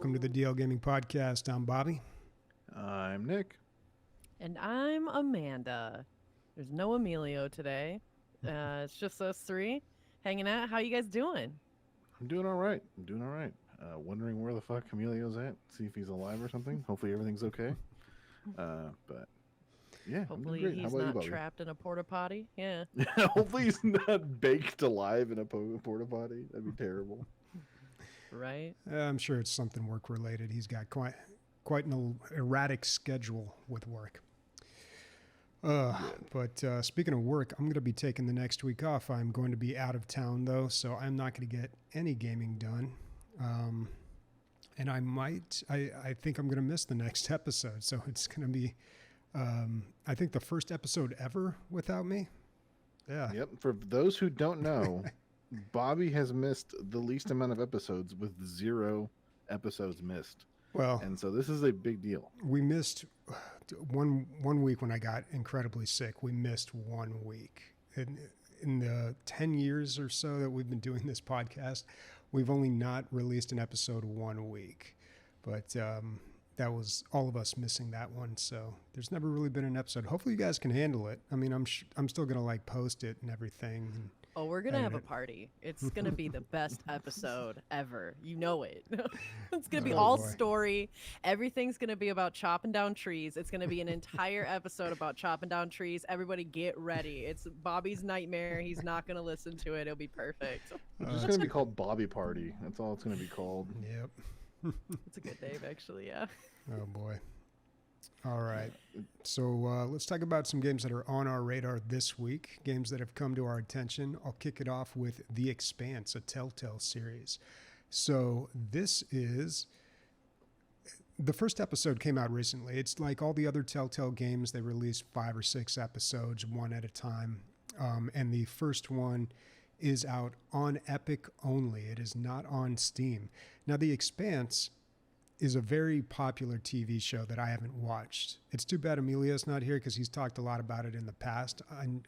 Welcome to the DL Gaming Podcast. I'm Bobby. I'm Nick. And I'm Amanda. There's no Emilio today. It's just us three hanging out. How you guys doing? I'm doing all right. Wondering where the fuck Emilio's at. See if he's alive or something. Hopefully everything's okay. But yeah, hopefully I'm doing great. he's not trapped in a porta potty. Yeah. Hopefully he's not baked alive in a porta potty. That'd be terrible. Right. I'm sure it's something work related. He's got quite an erratic schedule with work. But speaking of work, I'm going to be taking the next week off. I'm going to be out of town though, so I'm not going to get any gaming done. And I think I'm going to miss the next episode. So it's going to be, I think the first episode ever without me. Yeah. Yep. For those who don't know, Bobby has missed the least amount of episodes with 0 episodes missed. Well, and so this is a big deal. We missed one week when I got incredibly sick. We missed 1 week. In the 10 years or so that we've been doing this podcast, we've only not released an episode 1 week. But that was all of us missing that one. So there's never really been an episode. Hopefully you guys can handle it. I mean, I'm still going to like post it and everything. And oh, we're going to have a party. It's going to be the best episode ever. You know it. It's going to be all story. Everything's going to be about chopping down trees. It's going to be an entire episode about chopping down trees. Everybody get ready. It's Bobby's nightmare. He's not going to listen to it. It'll be perfect. It's just going to be called Bobby Party. That's all it's going to be called. Yep. It's a good name, actually, yeah. Oh, boy. All right. So let's talk about some games that are on our radar this week, games that have come to our attention. I'll kick it off with The Expanse, a Telltale series. So this is... The first episode came out recently. It's like all the other Telltale games. They release 5 or 6 episodes, one at a time. And the first one is out on Epic only. It is not on Steam. Now, The Expanse is a very popular TV show that I haven't watched. It's too bad Emilio's not here because he's talked a lot about it in the past.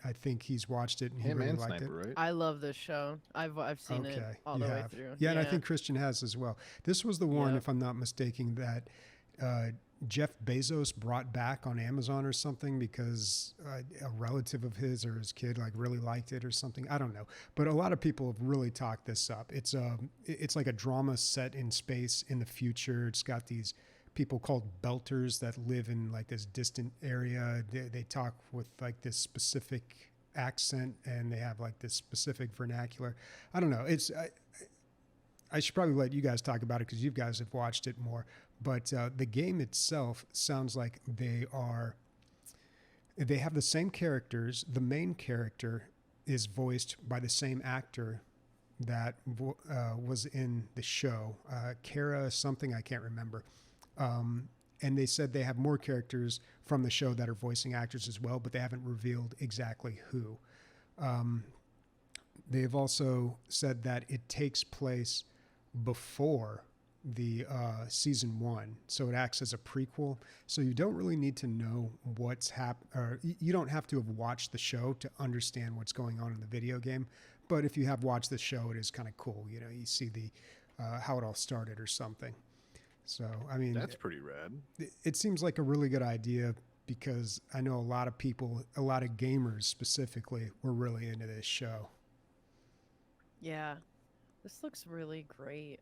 I think he's watched it and he really liked it. Right? I love this show. I've seen it all the way through. Yeah, and I think Christian has as well. This was the one, if I'm not mistaken, that Jeff Bezos brought back on Amazon or something because a relative of his or his kid like really liked it or something. I don't know, but a lot of people have really talked this up. It's like a drama set in space in the future. It's got these people called belters that live in like this distant area. They talk with like this specific accent and they have like this specific vernacular. I don't know. I should probably let you guys talk about it because you guys have watched it more. But the game itself sounds like they have the same characters. The main character is voiced by the same actor that was in the show, Kara something, I can't remember. And they said they have more characters from the show that are voicing actors as well, but they haven't revealed exactly who. They've also said that it takes place before the season 1, so it acts as a prequel. So you don't really need to know what's happened, or you don't have to have watched the show to understand what's going on in the video game. But if you have watched the show, it is kind of cool. You know, you see the how it all started or something. So I mean, that's pretty rad. It seems like a really good idea because I know a lot of people, a lot of gamers specifically, were really into this show. Yeah, this looks really great.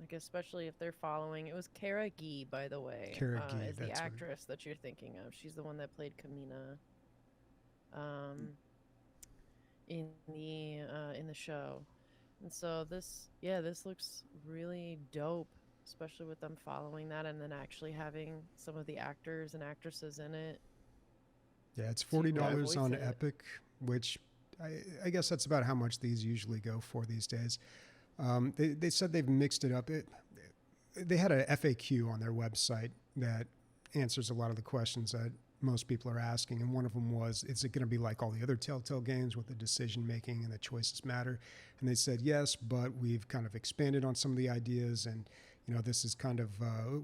Like, especially if they're following. It was Kara Gee, by the way. Kara Gee, is the actress that you're thinking of. She's the one that played Kamina in the show. And so this looks really dope, especially with them following that and then actually having some of the actors and actresses in it. Yeah, it's $40 on Epic, which I guess that's about how much these usually go for these days. They said they've mixed it up. They had a FAQ on their website that answers a lot of the questions that most people are asking. And one of them was, is it going to be like all the other Telltale games with the decision making and the choices matter? And they said, yes, but we've kind of expanded on some of the ideas. And, you know, this is kind of,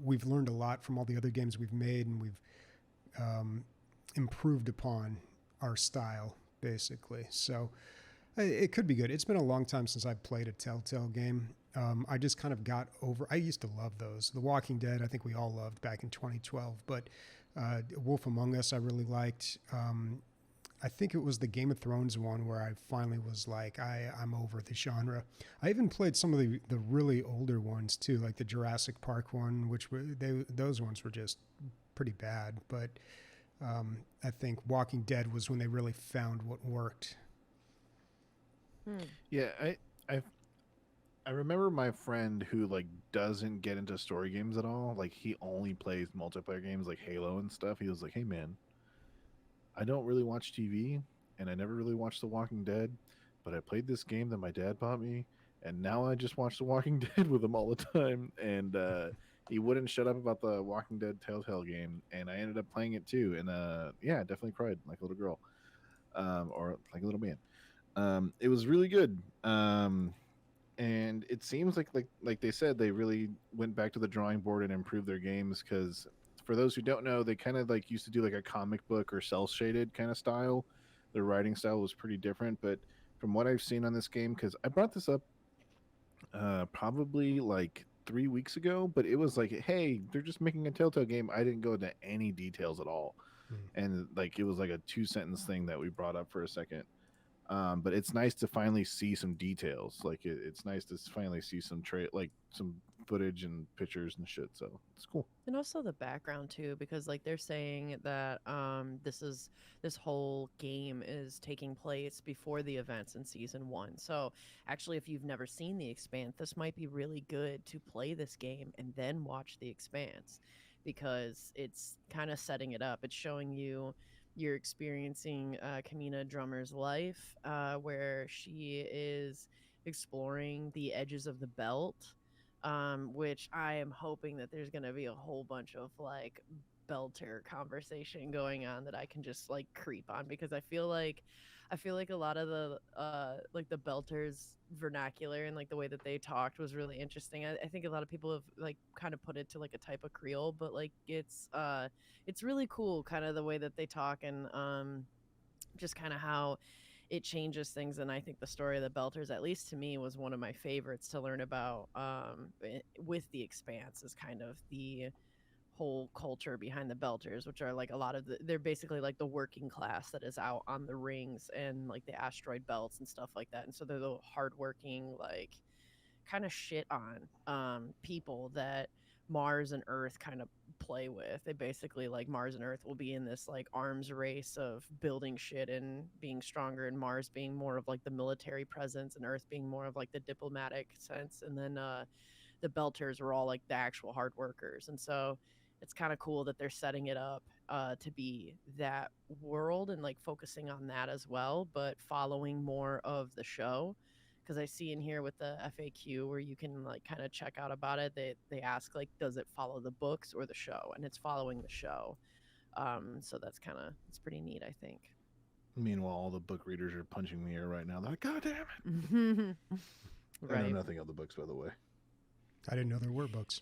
we've learned a lot from all the other games we've made and we've improved upon our style, basically. So it could be good. It's been a long time since I've played a Telltale game. I just kind of got over. I used to love those. The Walking Dead, I think we all loved back in 2012. But Wolf Among Us, I really liked. I think it was the Game of Thrones one where I finally was like, I'm over the genre. I even played some of the really older ones too, like the Jurassic Park one, which those ones were just pretty bad. But I think Walking Dead was when they really found what worked. Yeah, I I remember my friend who like doesn't get into story games at all. Like he only plays multiplayer games like Halo and stuff. He was like, "Hey man, I don't really watch TV and I never really watched The Walking Dead, but I played this game that my dad bought me and now I just watch The Walking Dead with him all the time." And he wouldn't shut up about the Walking Dead Telltale game and I ended up playing it too and yeah, I definitely cried like a little girl. Or like a little man. It was really good. And it seems like they said they really went back to the drawing board and improved their games because for those who don't know, they kind of like used to do like a comic book or cell shaded kind of style. Their writing style was pretty different, but from what I've seen on this game, because I brought this up probably like 3 weeks ago, but it was like, hey, they're just making a Telltale game. I didn't go into any details at all, and like it was like a 2 sentence thing that we brought up for a second. But it's nice to finally see some details. Like it's nice to finally see some like some footage and pictures and shit. So it's cool. And also the background too, because like they're saying that this whole game is taking place before the events in season 1. So actually, if you've never seen the Expanse, this might be really good to play this game and then watch the Expanse, because it's kind of setting it up. It's showing you're experiencing Kamina Drummer's life, where she is exploring the edges of the belt, which I am hoping that there's going to be a whole bunch of like belter conversation going on that I can just like creep on, because I feel like a lot of the like the belters vernacular and like the way that they talked was really interesting. I think a lot of people have like kind of put it to like a type of Creole, but like it's really cool kind of the way that they talk, and just kind of how it changes things. And I think the story of the belters, at least to me, was one of my favorites to learn about, with the Expanse, is kind of the whole culture behind the belters, which are like a lot of they're basically like the working class that is out on the rings and like the asteroid belts and stuff like that. And so they're the hardworking, like kind of shit on people that Mars and Earth kind of play with. They basically, like, Mars and Earth will be in this like arms race of building shit and being stronger, and Mars being more of like the military presence and Earth being more of like the diplomatic sense. And then the Belters were all like the actual hard workers. And so it's kind of cool that they're setting it up to be that world and like focusing on that as well, but following more of the show. Because I see in here with the FAQ where you can like kind of check out about it, they ask like, does it follow the books or the show? And it's following the show. So it's pretty neat, I think. Meanwhile, all the book readers are punching the air right now. They're like, God damn it! I know Right. nothing of the books, by the way. I didn't know there were books.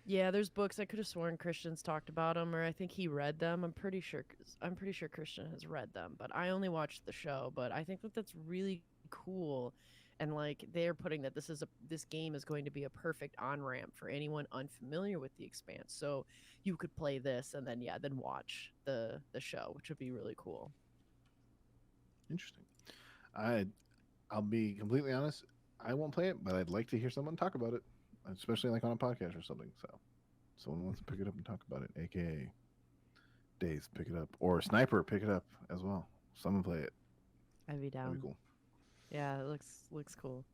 Yeah, there's books. I could have sworn Christian's talked about them, or I think he read them. I'm pretty sure. I'm pretty sure Christian has read them, but I only watched the show. But I think that that's really cool, and like they're putting that this game is going to be a perfect on ramp for anyone unfamiliar with the Expanse. So you could play this and then watch the show, which would be really cool. Interesting. I'll be completely honest. I won't play it, but I'd like to hear someone talk about it, especially like on a podcast or something. So, someone wants to pick it up and talk about it, aka Days, pick it up, or Sniper, pick it up as well. Someone play it. I'd be down. That'd be cool. Yeah, it looks cool.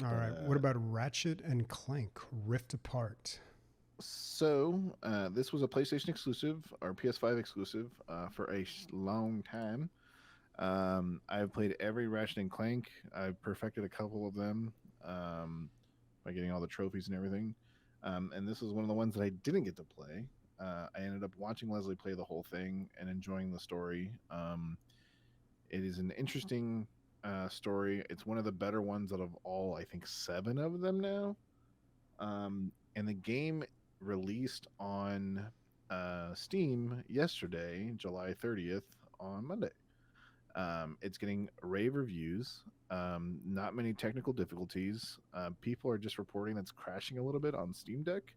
All right. What about Ratchet and Clank Rift Apart? So, this was a PlayStation exclusive or PS5 exclusive for a long time. I've played every Ratchet and Clank. I've perfected a couple of them by getting all the trophies and everything. And this was one of the ones that I didn't get to play. I ended up watching Leslie play the whole thing and enjoying the story. It is an interesting story. It's one of the better ones out of all, I think, 7 of them now. And the game released on Steam yesterday, July 30th, on Monday. It's getting rave reviews. Not many technical difficulties. People are just reporting that's crashing a little bit on Steam Deck,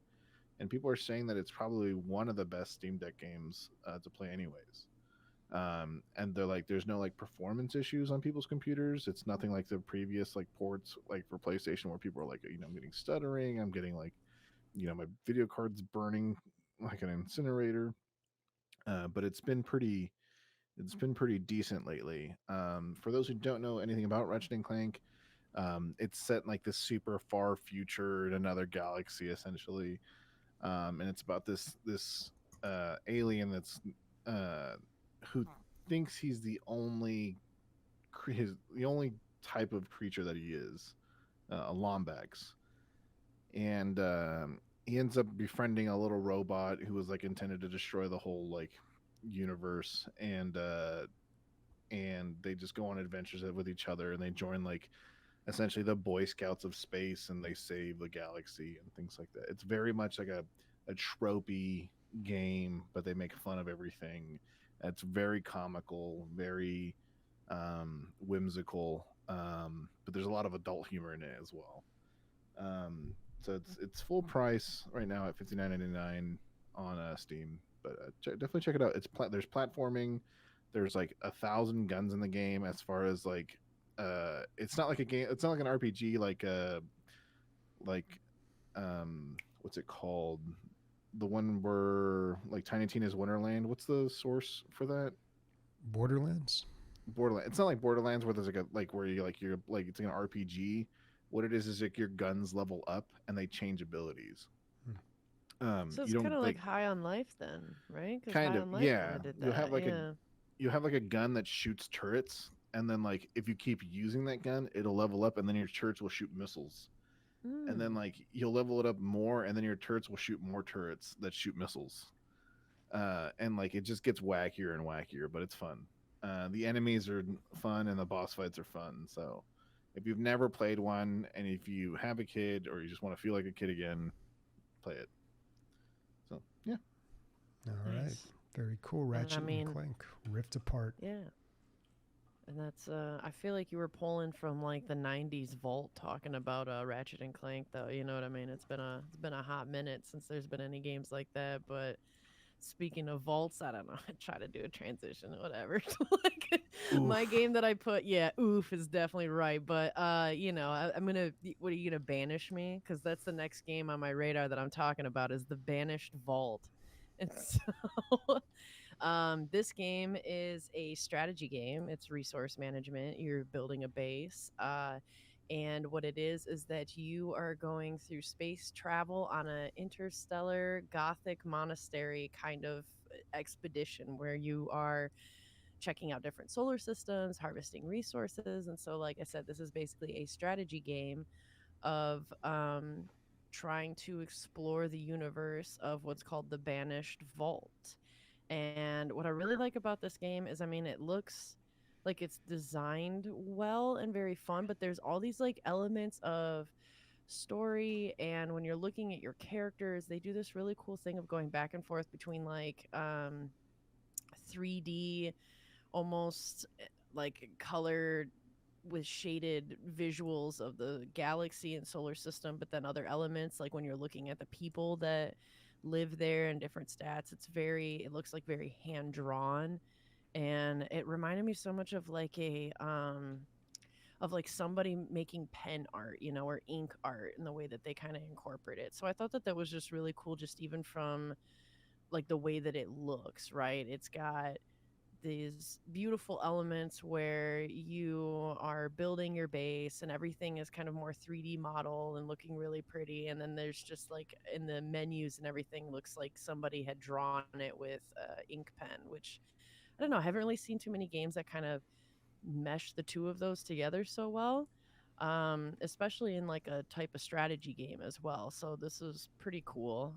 and people are saying that it's probably one of the best Steam Deck games to play, anyways. And they're like, there's no like performance issues on people's computers. It's nothing like the previous like ports like for PlayStation where people are like, I'm getting stuttering. I'm getting like, my video card's burning like an incinerator. But it's been pretty decent lately. For those who don't know anything about Ratchet and Clank, it's set in like this super far future in another galaxy, essentially, and it's about this alien that's uh, who thinks he's the only type of creature that he is, a Lombax, and he ends up befriending a little robot who was like intended to destroy the whole like universe, and they just go on adventures with each other, and they join like essentially the Boy Scouts of space, and they save the galaxy and things like that. It's very much like a tropey game, but they make fun of everything. It's very comical, very whimsical, but there's a lot of adult humor in it as well. So it's full price right now at $59.99 on Steam. But definitely check it out. There's platforming. There's like 1,000 guns in the game. As far as like, it's not like a game. It's not like an RPG. Like what's it called? The one where like Tiny Tina's Wonderland. What's the source for that? Borderlands. Borderlands. It's not like Borderlands where there's like where you're like it's like an RPG. What it is like your guns level up and they change abilities. So it's You kind don't of like High on Life then, right? Because kind High of on Life kind yeah. of did You have that. like Yeah. a gun that shoots turrets, and then like if you keep using that gun, it'll level up, and then your turrets will shoot missiles. And then Mm. like you'll level it up more, and then your turrets will shoot more turrets that shoot missiles. And like it just gets wackier and wackier, but it's fun. The enemies are fun, and the boss fights are fun. So if you've never played one, and if you have a kid or you just want to feel like a kid again, play it. So yeah. All right. Nice. Very cool. And I Ratchet and mean, Clank Rift Apart. yeah. And that's I feel like you were pulling from like the 90s vault talking about Ratchet and Clank though, you know what I mean? It's been a hot minute since there's been any games like that, but speaking of vaults, I don't know. I try to do a transition, whatever. Like my Oof. game that I put, yeah, oof is definitely right. But I'm gonna. What are you gonna banish me? Because that's the next game on my radar that I'm talking about is the Banished Vault. And so, this game is a strategy game. It's resource management. You're building a base. And what it is that you are going through space travel on an interstellar gothic monastery kind of expedition where you are checking out different solar systems, harvesting resources. And so, like I said, this is basically a strategy game of trying to explore the universe of what's called the Banished Vault. And what I really like about this game is, I mean, it looks like it's designed well and very fun, but there's all these like elements of story. And when you're looking at your characters, they do this really cool thing of going back and forth between like 3D, almost like colored with shaded visuals of the galaxy and solar system, but then other elements like when you're looking at the people that live there and different stats, it looks like very hand drawn, and it reminded me so much of like a of like somebody making pen art, or ink art, in the way that they kind of incorporate it. So I thought that was just really cool, just even from like the way that it looks, right? It's got these beautiful elements where you are building your base and everything is kind of more 3D model and looking really pretty. And then there's just like in the menus and everything looks like somebody had drawn it with ink pen, which I don't know. I haven't really seen too many games that kind of mesh the two of those together so well, especially in like a type of strategy game as well. So this is pretty cool,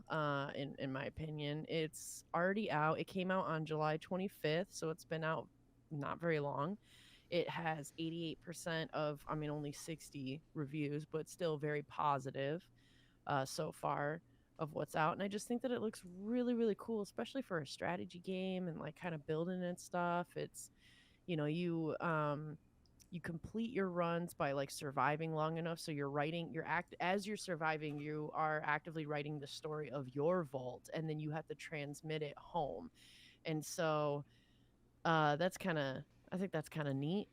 in my opinion. It's already out. It came out on July 25th, so it's been out not very long. It has 88% of, I mean, only 60 reviews, but still very positive so far of what's out. And I just think that it looks really, really cool, especially for a strategy game and like kind of building and stuff. you complete your runs by like surviving long enough, so you're writing you're act as you're surviving, you are actively writing the story of your vault, and then you have to transmit it home. And so that's kind of I think that's kind of neat.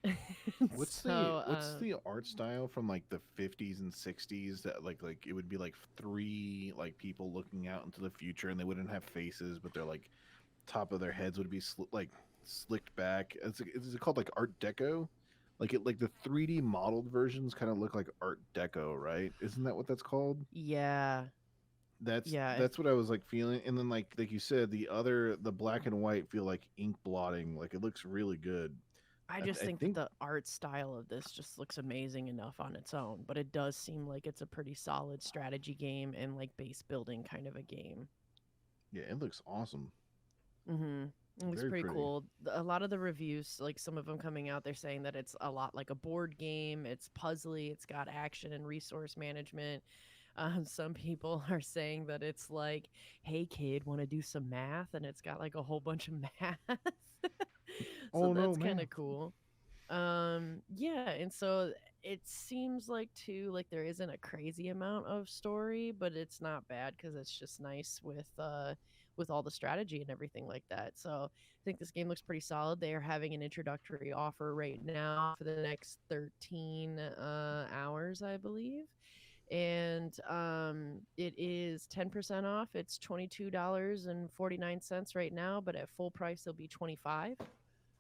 So What's the art style from like the 50s and 60s that like it would be like three like people looking out into the future and they wouldn't have faces but they're like top of their heads would be like slicked back. Is it called like Art Deco? Like the 3D modeled versions kind of look like Art Deco, right? Isn't that what that's called? yeah, yeah, That's what I was like feeling. And then like you said, the black and white feel like ink blotting. Like it looks really good. I I, just I think that think the art style of this just looks amazing enough on its own, but it does seem like it's a pretty solid strategy game and like base building kind of a game. yeah, it looks awesome. Mm-hmm. It looks Very pretty pretty. cool. A lot of the reviews, like some of them coming out, they're saying that it's a lot like a board game. It's puzzly. It's got action and resource management. Some people are saying that it's like, "Hey kid, want to do some math?" And it's got like a whole bunch of math. So Oh no, that's kind man. of cool. Yeah, and so it seems like too like there isn't a crazy amount of story, but it's not bad because it's just nice with all the strategy and everything like that. So I think this game looks pretty solid. They are having an introductory offer right now for the next 13 hours, I believe. And it is 10% off. It's $22.49 right now, but at full price it'll be 25.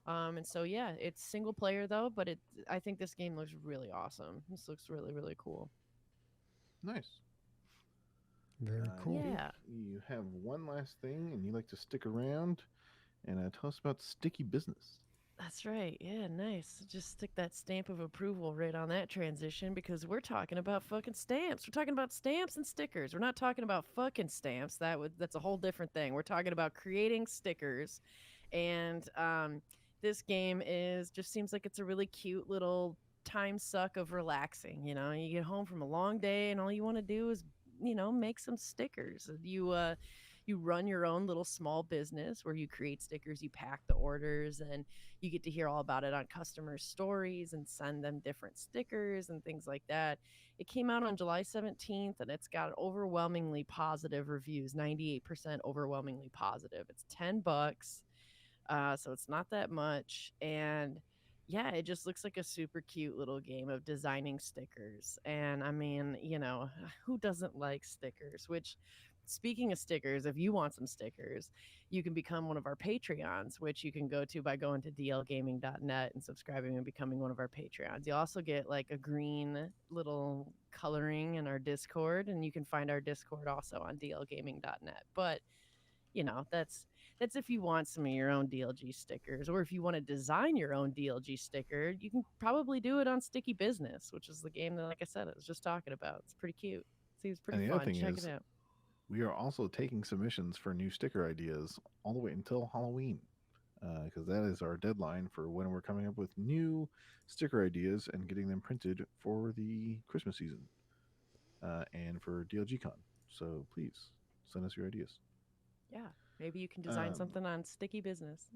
And so yeah, it's single player though, but I think this game looks really awesome. This looks really really cool. Nice. Very I cool. think Yeah, you have one last thing, and you like to stick around and tell us about sticky business. that's right. Yeah, nice. Just stick that stamp of approval right on that transition because we're talking about fucking stamps. We're talking about stamps and stickers. We're not talking about fucking stamps. That's a whole different thing. We're talking about creating stickers, and this game is just seems like it's a really cute little time suck of relaxing. You get home from a long day, and all you want to do is make some stickers. You run your own little small business where you create stickers, you pack the orders, and you get to hear all about it on customer stories and send them different stickers and things like that. It came out on July 17th and it's got overwhelmingly positive reviews, 98% overwhelmingly positive. It's $10. So it's not that much. And yeah, it just looks like a super cute little game of designing stickers. And I mean, who doesn't like stickers? Which, speaking of stickers, if you want some stickers, you can become one of our Patreons, which you can go to by going to dlgaming.net and subscribing and becoming one of our Patreons. You'll also get like a green little coloring in our Discord, and you can find our Discord also on dlgaming.net. But that's if you want some of your own DLG stickers, or if you want to design your own DLG sticker, you can probably do it on Sticky Business, which is the game that, like I said, I was just talking about. It's pretty cute. Seems pretty And the other fun. thing Check it is, out. we are also taking submissions for new sticker ideas all the way until Halloween, because that is our deadline for when we're coming up with new sticker ideas and getting them printed for the Christmas season and for DLG Con. So please send us your ideas. Yeah, maybe you can design Um, something on Sticky Business.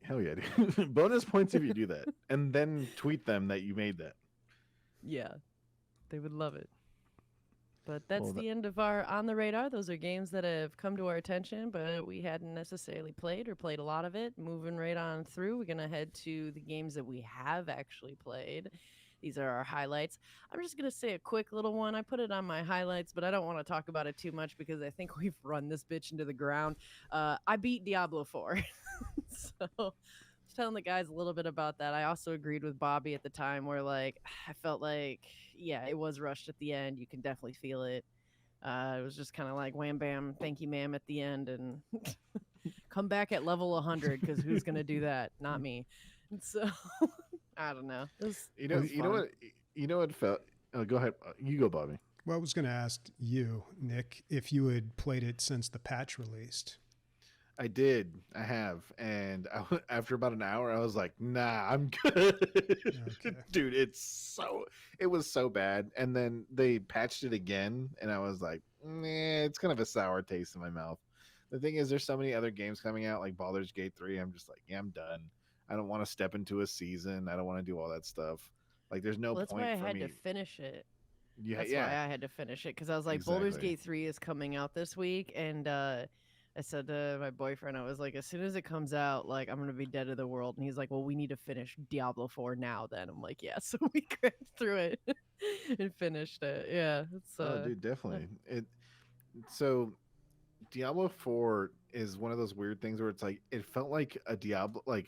hell yeah, dude. Bonus points if you do that, and then tweet them that you made that. Yeah, they would love it. But that's Well, that, the end of our On the Radar. Those are games that have come to our attention, but we hadn't necessarily played or played a lot of it. Moving right on through, we're going to head to the games that we have actually played. These are our highlights. I'm just going to say a quick little one. I put it on my highlights, but I don't want to talk about it too much because I think we've run this bitch into the ground. I beat Diablo 4. So telling the guys a little bit about that. I also agreed with Bobby at the time where like I felt like yeah, it was rushed at the end. You can definitely feel it. It was just kind of like wham bam, thank you ma'am at the end and come back at level 100 cuz who's going to do that? Not me. And so I don't know. It was you know fun. what, you know what felt. Go ahead, you go, Bobby. Well, I was going to ask you, Nick, if you had played it since the patch released. I did. I have. And after about an hour, I was like, nah, I'm good. Okay. Dude, it was so bad. And then they patched it again. And I was like, nah, it's kind of a sour taste in my mouth. The thing is, there's so many other games coming out, like Baldur's Gate 3. I'm just like, yeah, I'm done. I don't want to step into a season. I don't want to do all that stuff. Like, there's no Well, that's why point I for had me. to finish it. Yeah, That's why yeah, I had to finish it because I was like, Baldur's exactly. Gate 3 is coming out this week, and I said to my boyfriend, I was like, as soon as it comes out, like I'm gonna be dead to the world, and he's like, well, we need to finish Diablo 4 now. Then I'm like, yeah, so we cracked through it and finished it. Yeah, it's Oh, dude, definitely. So Diablo 4 is one of those weird things where it's like it felt like a Diablo, like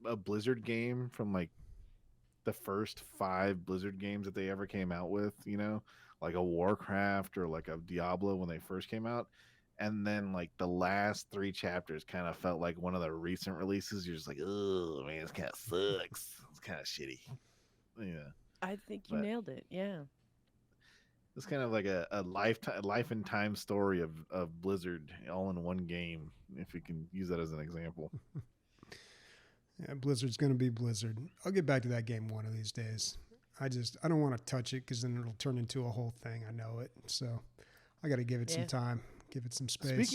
a Blizzard game from like the first 5 Blizzard games that they ever came out with, like a Warcraft or like a Diablo when they first came out. And then like the last 3 chapters kind of felt like one of the recent releases. You're just like, oh man, this kind of sucks. It's kind of shitty. Yeah. I think you But nailed it. Yeah. it's kind of like a life and time story of Blizzard all in one game, if you can use that as an example. Yeah, Blizzard's going to be Blizzard. I'll get back to that game one of these days. I don't want to touch it because then it'll turn into a whole thing. I know it. So I got to give it some Yeah. time, give it some space.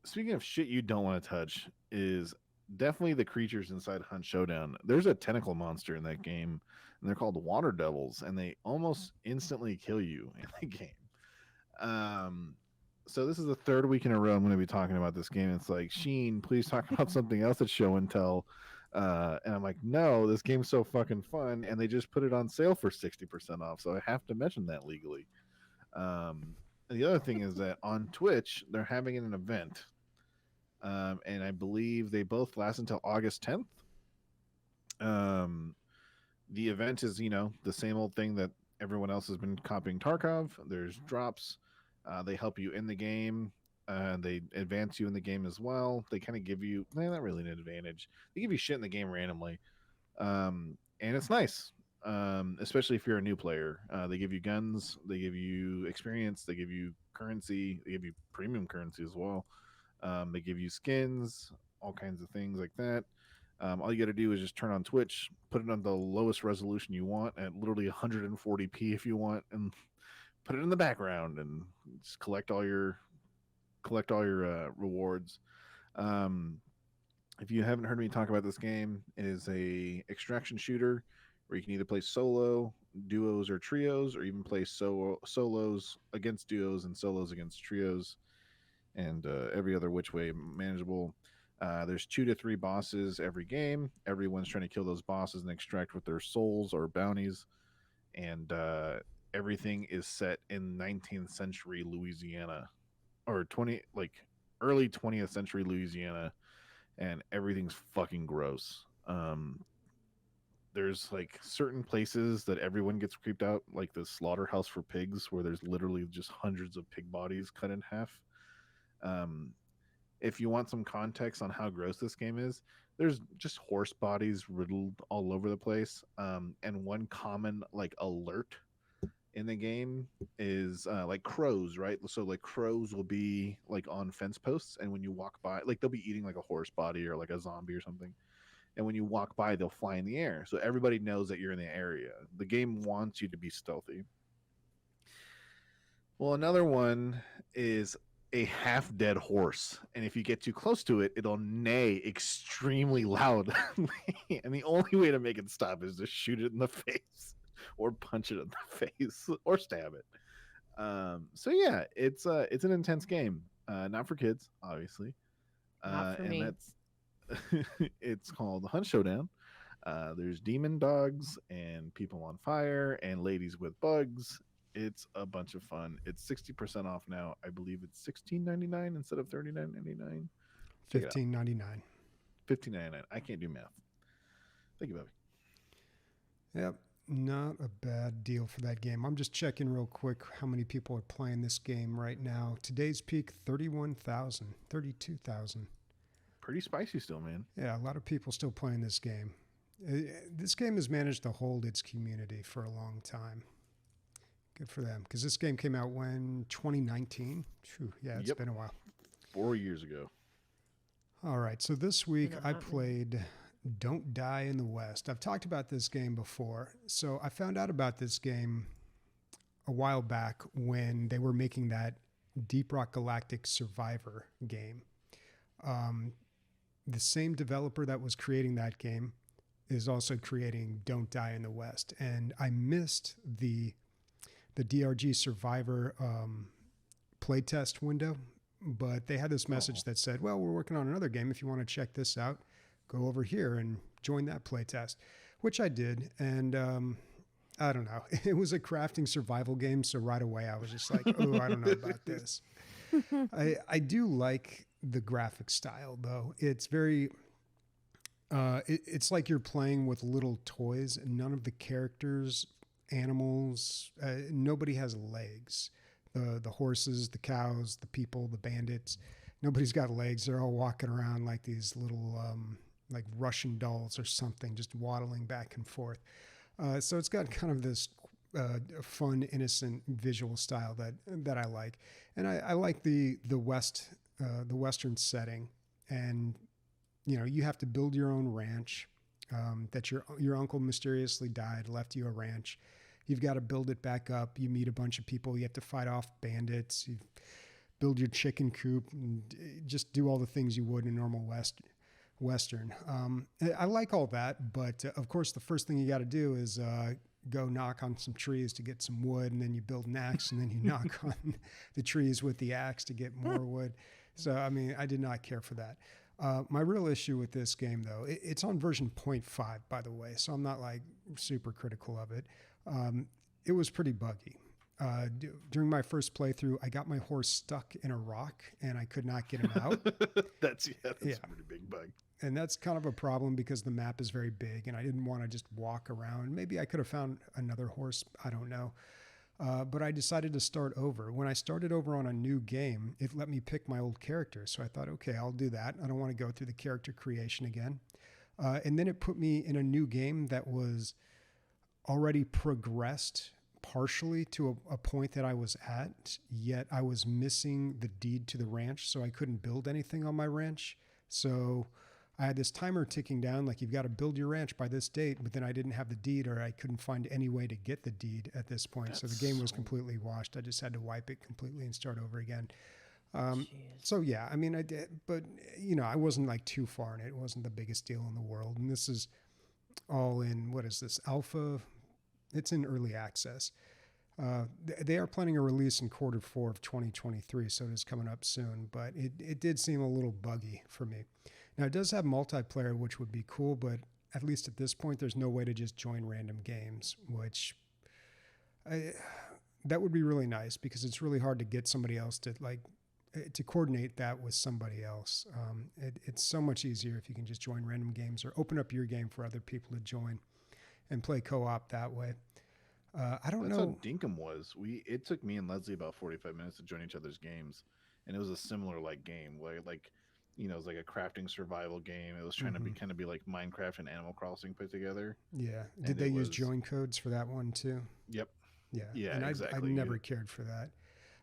Speaking of shit you don't want to touch is definitely the creatures inside Hunt Showdown. There's a tentacle monster in that game, and they're called water devils, and they almost instantly kill you in the game. So this is the 3rd week in a row I'm going to be talking about this game. It's like, Sheen, please talk about something else at Show and Tell. And I'm like, no, this game's so fucking fun, and they just put it on sale for 60% off, so I have to mention that legally. And the other thing is that on Twitch they're having an event, and I believe they both last until August 10th. The event is, the same old thing that everyone else has been copying Tarkov. There's drops. They help you in the game. They advance you in the game as well. They kind of give you, not really an advantage. They give you shit in the game randomly. And it's nice, especially if you're a new player. They give you guns. They give you experience. They give you currency. They give you premium currency as well. They give you skins, all kinds of things like that. All you got to do is just turn on Twitch, put it on the lowest resolution you want at literally 140p if you want, and put it in the background and just collect all your rewards. If you haven't heard me talk about this game, it is a extraction shooter where you can either play solo, duos, or trios, or even play solos against duos and solos against trios, and every other which way manageable. There's 2 to 3 bosses every game. Everyone's trying to kill those bosses and extract with their souls or bounties. And everything is set in 19th century Louisiana, or early 20th century Louisiana, and everything's fucking gross. There's like certain places that everyone gets creeped out, like the slaughterhouse for pigs, where there's literally just hundreds of pig bodies cut in half. If you want some context on how gross this game is, there's just horse bodies riddled all over the place. And one common like alert in the game is like crows, right? So like crows will be like on fence posts, and when you walk by, like they'll be eating like a horse body or like a zombie or something. And when you walk by, they'll fly in the air. So everybody knows that you're in the area. The game wants you to be stealthy. Well, another one is a half dead horse, and if you get too close to it, it'll neigh extremely loud. And the only way to make it stop is to shoot it in the face or punch it in the face or stab it. So yeah, it's an intense game. Not for kids, obviously. Not for and me. That's it's called Hunt Showdown. There's demon dogs and people on fire and ladies with bugs. It's a bunch of fun. It's 60% off now. I believe it's $16.99 instead of $39.99. $15.99. $15.99. I can't do math. Thank you, Bobby. Yep, not a bad deal for that game. I'm just checking real quick how many people are playing this game right now. Today's peak, 31,000, 32,000. Pretty spicy still, man. Yeah, a lot of people still playing this game. This game has managed to hold its community for a long time. Good for them, because this game came out when 2019. Whew, yeah, it's been a while. 4 years ago. All right, so this week Been a I hot minute. played Don't Die in the West. I've talked about this game before. So I found out about this game a while back when they were making that Deep Rock Galactic Survivor game. the same developer that was creating that game is also creating Don't Die in the West. And I missed the DRG Survivor playtest window, but they had this message that said, well, we're working on another game. If you want to check this out, go over here and join that playtest, which I did. And I don't know. It was a crafting survival game. So right away I was just like, oh, I don't know about this. I do like the graphic style, though. It's very... it's like you're playing with little toys, and none of the characters, animals, nobody has legs. The horses, the cows, the people, the bandits, nobody's got legs. They're all walking around like these little like Russian dolls or something, just waddling back and forth. So it's got kind of this fun, innocent visual style that I like, and I like the Western setting. And you have to build your own ranch. That your uncle mysteriously died, left you a ranch. You've got to build it back up. You meet a bunch of people. You have to fight off bandits. You build your chicken coop and just do all the things you would in a normal Western. I like all that, but of course, the first thing you got to do is go knock on some trees to get some wood, and then you build an axe, and then you knock on the trees with the axe to get more wood. So, I mean, I did not care for that. My real issue with this game, though, it's on version 0.5, by the way, so I'm not like super critical of it. It was pretty buggy. During my first playthrough, I got my horse stuck in a rock and I could not get him out. That's a pretty big bug. And that's kind of a problem because the map is very big and I didn't want to just walk around. Maybe I could have found another horse. I don't know. But I decided to start over. When I started over on a new game, it let me pick my old character. So I thought, okay, I'll do that. I don't want to go through the character creation again. And then it put me in a new game that was already progressed partially to a point that I was at, yet I was missing the deed to the ranch, so I couldn't build anything on my ranch. So I had this timer ticking down, like you've got to build your ranch by this date, but then I didn't have the deed, or I couldn't find any way to get the deed at this point. So the game was completely washed. I just had to wipe it completely and start over again. So yeah, I mean, I did, but I wasn't like too far in it. It wasn't the biggest deal in the world. And this is all in, what is this, alpha? It's in early access. They are planning a release in Q4 of 2023, so it is coming up soon, but it did seem a little buggy for me. Now, it does have multiplayer, which would be cool, but at least at this point, there's no way to just join random games, which that would be really nice because it's really hard to get somebody else to coordinate that with somebody else. It's so much easier if you can just join random games or open up your game for other people to join and play co-op that way. I don't know. That's how Dinkum was. It took me and Leslie about 45 minutes to join each other's games, and it was a similar game where it was like a crafting survival game. It was trying to be like Minecraft and Animal Crossing put together. Yeah. Did they use join codes for that one too? Yep. Yeah. Yeah. And exactly. I never cared for that.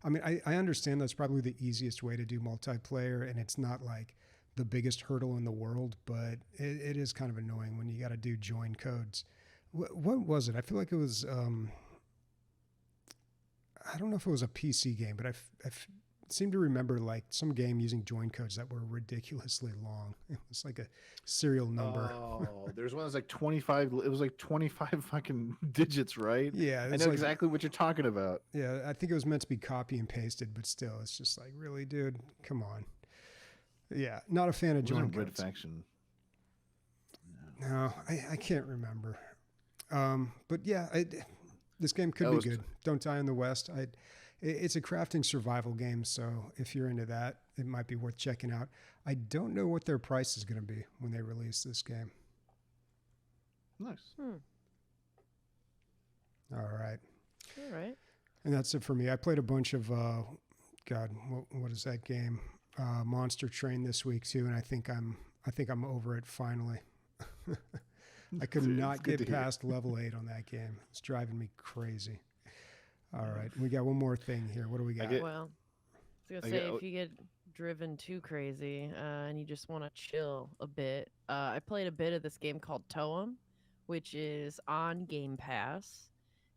I mean, I understand that's probably the easiest way to do multiplayer, and it's not like the biggest hurdle in the world, but it is kind of annoying when you got to do join codes. What was it? I feel like it was, I don't know if it was a PC game, but I seem to remember like some game using join codes that were ridiculously long. It was like a serial number. Oh, there's one that's like 25. It was like 25 fucking digits, right? Yeah. I know exactly what you're talking about. Yeah. I think it was meant to be copy and pasted, but still, it's just like, really, dude, come on. Yeah. Not a fan of join codes. Red Faction. No, I can't remember. But yeah, this game could be good. Don't Die in the West. It's a crafting survival game, so if you're into that, it might be worth checking out. I don't know what their price is going to be when they release this game. Nice. All right. And that's it for me. I played a bunch of, what is that game? Monster Train this week too, and I think I'm over it finally. I could not get past level 8 on that game. It's driving me crazy. All right. We got one more thing here. What do we got? Well, I was going to say, if you get driven too crazy and you just want to chill a bit, I played a bit of this game called TOEM, which is on Game Pass.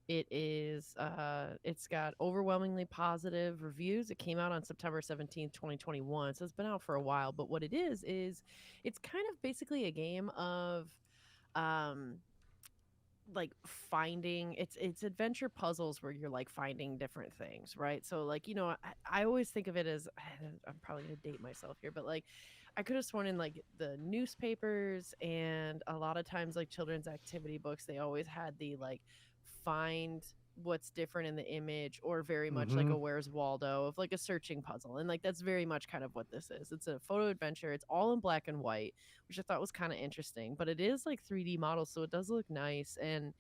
It's got overwhelmingly positive reviews. It came out on September 17th, 2021, so it's been out for a while. But what it is it's kind of basically a game of um like finding it's adventure puzzles where you're like finding different things, right? So like, I always think of it as I'm probably gonna date myself here, but like I could have sworn in like the newspapers and a lot of times like children's activity books, they always had the like find what's different in the image, or very much like Mm-hmm. a Where's Waldo of like a searching puzzle. And like that's very much kind of what this is. It's a photo adventure. It's all in black and white, which I thought was kind of interesting. But it is like 3D models, so it does look nice. And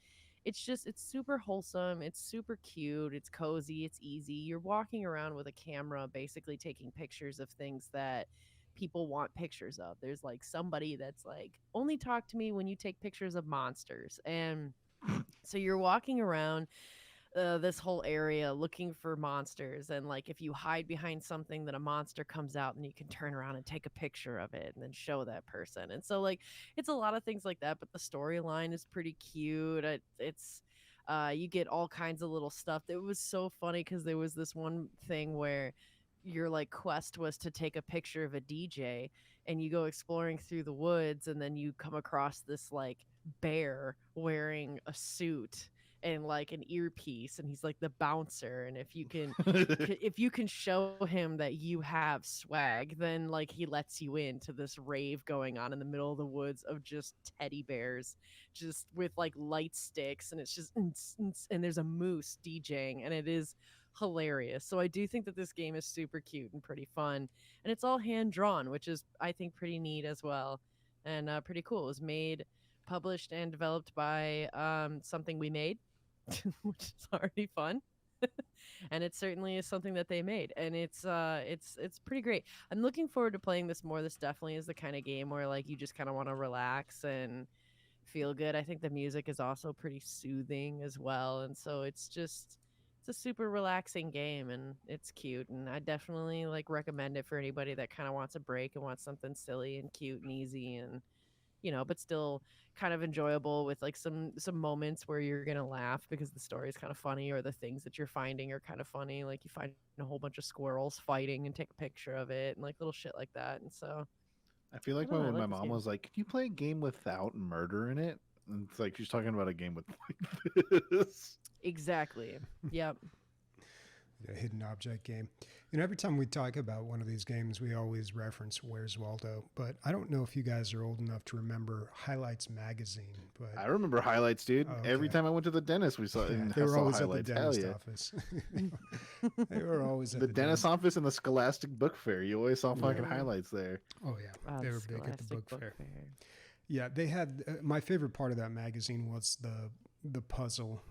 it's super wholesome. It's super cute. It's cozy. It's easy. You're walking around with a camera, basically taking pictures of things that people want pictures of. There's like somebody that's like, only talk to me when you take pictures of monsters. And so you're walking around this whole area looking for monsters, and like if you hide behind something, then a monster comes out and you can turn around and take a picture of it and then show that person. And so like it's a lot of things like that, but the storyline is pretty cute. It's you get all kinds of little stuff. It was so funny because there was this one thing where your like quest was to take a picture of a DJ, and you go exploring through the woods, and then you come across this like bear wearing a suit and like an earpiece, and he's like the bouncer. And if you can show him that you have swag, then like he lets you into this rave going on in the middle of the woods of just teddy bears, just with like light sticks, and it's just and there's a moose DJing, and it is hilarious. So I do think that this game is super cute and pretty fun, and it's all hand drawn, which is I think pretty neat as well, and pretty cool. It was made, published, and developed by something we made, which is already fun. And it certainly is something that they made, and it's pretty great. I'm looking forward to playing this more. This definitely is the kind of game where like you just kind of want to relax and feel good. I think the music is also pretty soothing as well, and so it's a super relaxing game, and it's cute, and I definitely like recommend it for anybody that kind of wants a break and wants something silly and cute and easy, and but still kind of enjoyable with like some moments where you're gonna laugh because the story is kind of funny, or the things that you're finding are kind of funny. Like you find a whole bunch of squirrels fighting and take a picture of it, and like little shit like that. And so I feel I like don't know, I when my like this mom game. was like, "Can you play a game without murder in it?" And it's like she's talking about a game with like this. Exactly. Yep. A hidden object game. Every time we talk about one of these games, we always reference Where's Waldo. But I don't know if you guys are old enough to remember Highlights magazine. But I remember highlights, dude. Oh, Every okay. time I went to the dentist, we saw Yeah, and they I were saw always at the highlights. Hell dentist yeah. office. They were always at The the dentist office and the Scholastic Book Fair. You always saw fucking Yeah. highlights there. Oh yeah, Wow, they the were big at the Scholastic book fair. Yeah, they had my favorite part of that magazine was the puzzle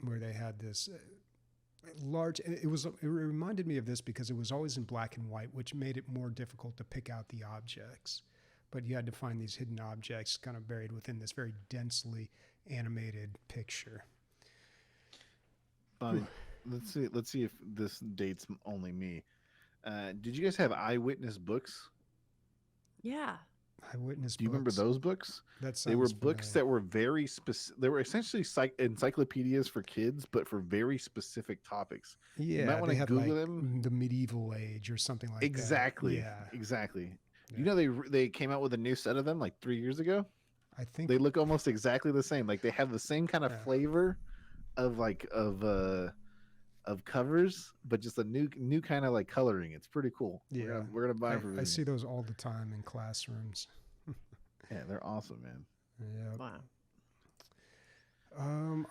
where they had this large. It reminded me of this because it was always in black and white, which made it more difficult to pick out the objects. But you had to find these hidden objects kind of buried within this very densely animated picture. Let's see if this dates only me. Did you guys have eyewitness books? Yeah. Eyewitness Do you remember books. those books? That They were sounds books familiar. that were very specific. They were essentially encyclopedias for kids, but for very specific topics. You might Yeah, want they to had Google like them. the medieval age or something like Exactly, that. Yeah, exactly. yeah. You know they came out with a new set of them like 3 years ago. I think. They look almost exactly the same. Like they have the same kind of Yeah. flavor of of covers, but just a new kind of like coloring. It's pretty cool. Yeah, We're gonna buy them for I see visiting. those all the time in classrooms. Yeah, they're awesome, man. Yeah. Wow.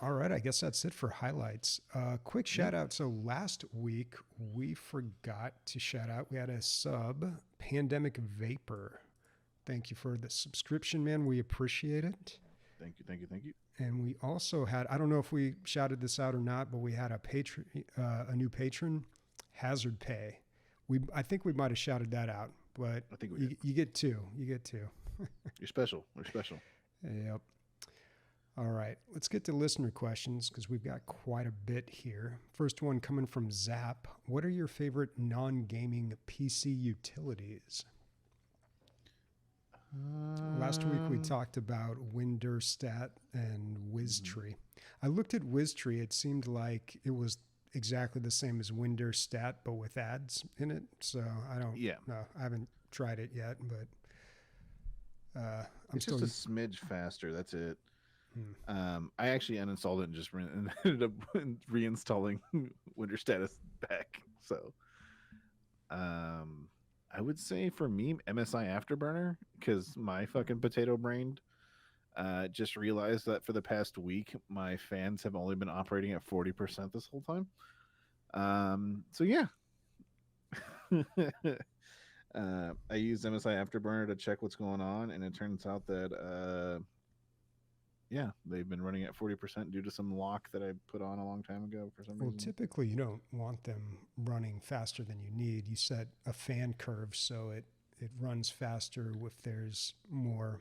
All right, I guess that's it for highlights. Quick Yeah. shout out. So last week we forgot to shout out. We had a sub, Pandemic Vapor. Thank you for the subscription, man. We appreciate it. Thank you, thank you, thank you. And we also had, I don't know if we shouted this out or not, but we had a new patron, Hazard Pay. I think we might have shouted that out, but I think we did. you get two. You get two. You're special. We're special. Yep. All right, let's get to listener questions because we've got quite a bit here. First one coming from Zap. What are your favorite non-gaming PC utilities? Last week we talked about Windurstat and WizTree. I looked at WizTree. It seemed like it was exactly the same as Windurstat, but with ads in it. So I don't know. I haven't tried it yet, but it's just a smidge faster. That's it. I actually uninstalled it and just ended up reinstalling Windurstat back. So I would say for me, MSI Afterburner, because my fucking potato brained just realized that for the past week, my fans have only been operating at 40% this whole time. So yeah. I used MSI Afterburner to check what's going on, and it turns out that yeah, they've been running at 40% due to some lock that I put on a long time ago for some reason. Well, typically you don't want them running faster than you need. You set a fan curve so it runs faster if there's more,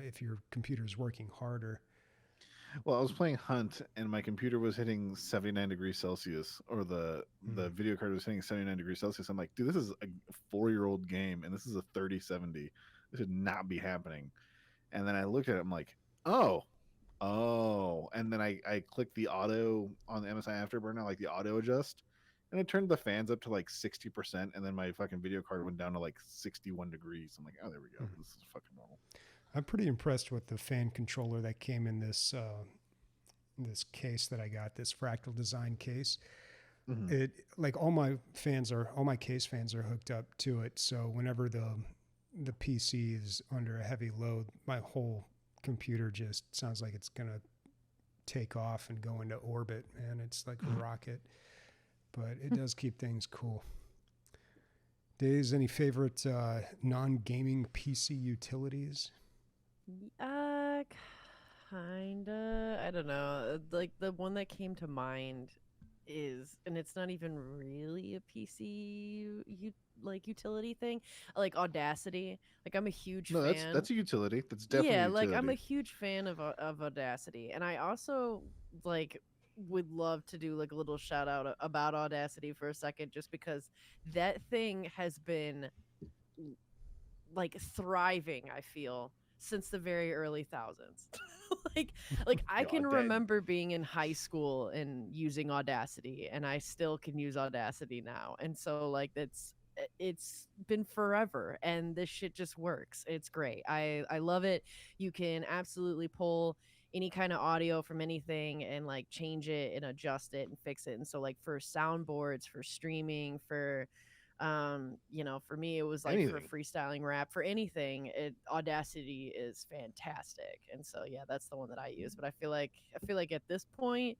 if your computer's working harder. Well, I was playing Hunt, and my computer was hitting 79 degrees Celsius, or the video card was hitting 79 degrees Celsius. I'm like, dude, this is a 4-year-old game, and this is a 3070. This should not be happening. And then I looked at it, I'm like, oh. And then I clicked the auto on the MSI Afterburner, like the auto adjust, and it turned the fans up to like 60%, and then my fucking video card went down to like 61 degrees. I'm like, oh, there we go. This is fucking normal. I'm pretty impressed with the fan controller that came in this this case that I got, this Fractal Design case. It like all my case fans are hooked up to it. So whenever the PC is under a heavy load, my whole computer just sounds like it's gonna take off and go into orbit, man. It's like a rocket, but it does keep things cool. Days, any favorite non-gaming PC utilities? Kinda. I don't know. Like the one that came to mind is, and it's not even really a PC utility thing, like Audacity. Like I'm a huge fan. That's a utility. That's definitely a utility. Like I'm a huge fan of Audacity, and I also like would love to do like a little shout out about Audacity for a second, just because that thing has been like thriving, I feel, since the very early thousands. like I can remember being in high school and using Audacity, and I still can use Audacity now. And so like it's been forever, and this shit just works. It's great. I love it. You can absolutely pull any kind of audio from anything and like change it and adjust it and fix it. And so like for soundboards, for streaming, for for me it was like anything. For freestyling rap, for anything, Audacity is fantastic. And so yeah, that's the one that I use. But I feel like at this point,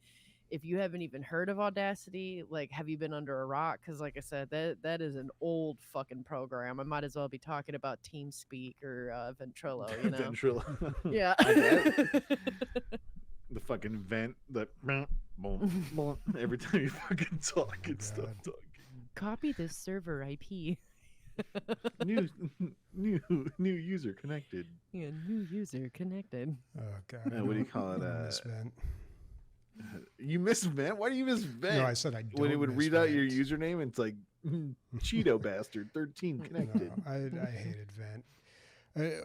if you haven't even heard of Audacity, like, have you been under a rock? Because like I said, that is an old fucking program. I might as well be talking about TeamSpeak or Ventrilo, you know? Ventrilo. Yeah. The fucking vent, the every time you fucking talk and stuff. Copy this server IP. new user connected. Yeah, new user connected. Oh god. What do you call it? Miss Vent. You miss Vent? Why do you miss Vent? No, I said I don't. When it would read Vent. out your username, it's like Cheeto bastard 13 connected. No, I hated Vent.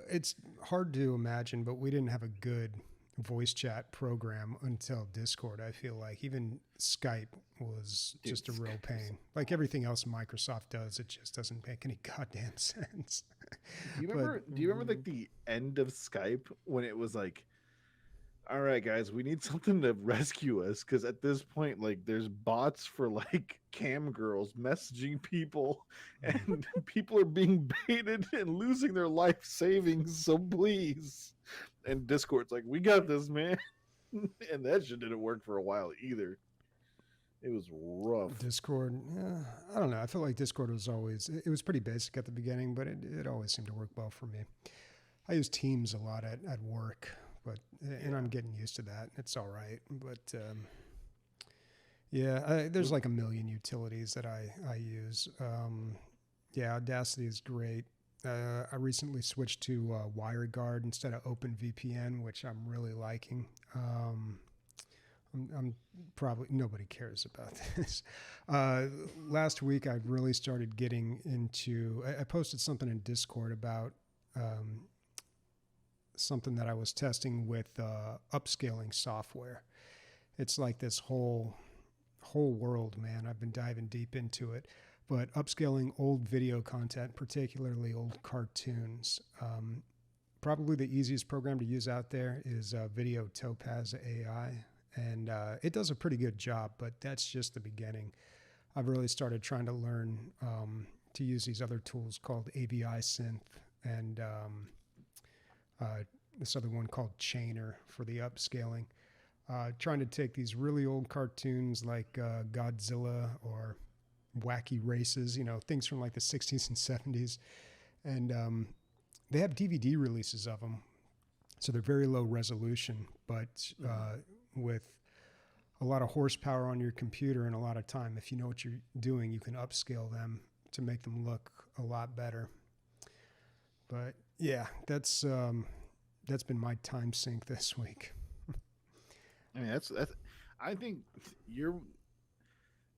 It's hard to imagine, but we didn't have a good voice chat program until Discord. I feel like even Skype was just a real pain. Like everything else Microsoft does, it just doesn't make any goddamn sense. Do you remember like the end of Skype when it was like, all right, guys, we need something to rescue us, because at this point, like, there's bots for like cam girls messaging people, and people are being baited and losing their life savings. So please. And Discord's like, we got this, man. And that shit didn't work for a while either. It was rough. Discord, I don't know. I feel like Discord was always, it was pretty basic at the beginning, but it always seemed to work well for me. I use Teams a lot at work, but and I'm getting used to that. It's all right. But there's like a million utilities that I use. Audacity is great. I recently switched to WireGuard instead of OpenVPN, which I'm really liking. I'm probably, nobody cares about this. Last week, I really started getting into, I posted something in Discord about something that I was testing with upscaling software. It's like this whole world, man. I've been diving deep into it. But upscaling old video content, particularly old cartoons, probably the easiest program to use out there is Video Topaz AI. And it does a pretty good job, but that's just the beginning. I've really started trying to learn to use these other tools called AVI Synth and this other one called Chainer for the upscaling. Trying to take these really old cartoons like Godzilla or Wacky Races, things from like the 60s and 70s. And they have DVD releases of them. So they're very low resolution, but with a lot of horsepower on your computer and a lot of time, if you know what you're doing, you can upscale them to make them look a lot better. But yeah, that's been my time sink this week. I mean, that's. I think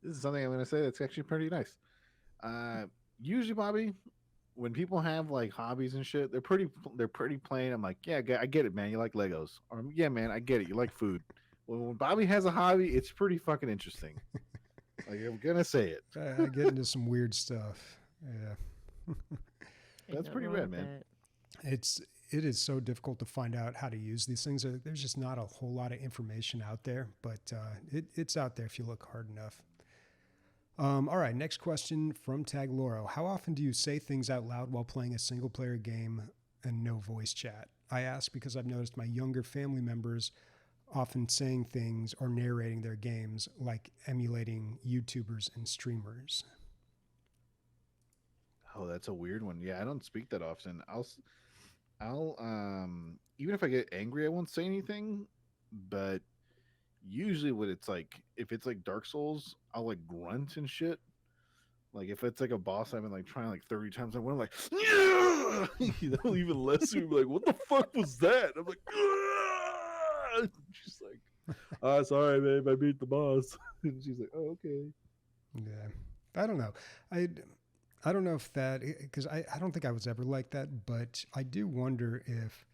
this is something I'm going to say that's actually pretty nice. Usually, Bobby, when people have like hobbies and shit, they're pretty plain. I'm like, yeah, I get it, man. You like Legos, or yeah, man, I get it. You like food. Well, when Bobby has a hobby, it's pretty fucking interesting. Like, I'm gonna say it. I get into some weird stuff. Yeah, that's pretty rad, man. It is so difficult to find out how to use these things. There's just not a whole lot of information out there, but it's out there if you look hard enough. All right, next question from Tag Loro. How often do you say things out loud while playing a single-player game and no voice chat? I ask because I've noticed my younger family members often saying things or narrating their games, like emulating YouTubers and streamers. Oh, that's a weird one. Yeah, I don't speak that often. I'll even if I get angry, I won't say anything. But usually, when it's like, if it's like Dark Souls, I'll like grunt and shit. Like if it's like a boss I've been like trying like 30 times, I'm like, yeah! Even less so, like, what the fuck was that? I'm like, she's like, sorry, babe, I beat the boss. And she's like, oh, okay. Yeah, I don't know. I don't know if that, because I don't think I was ever like that, but I do wonder if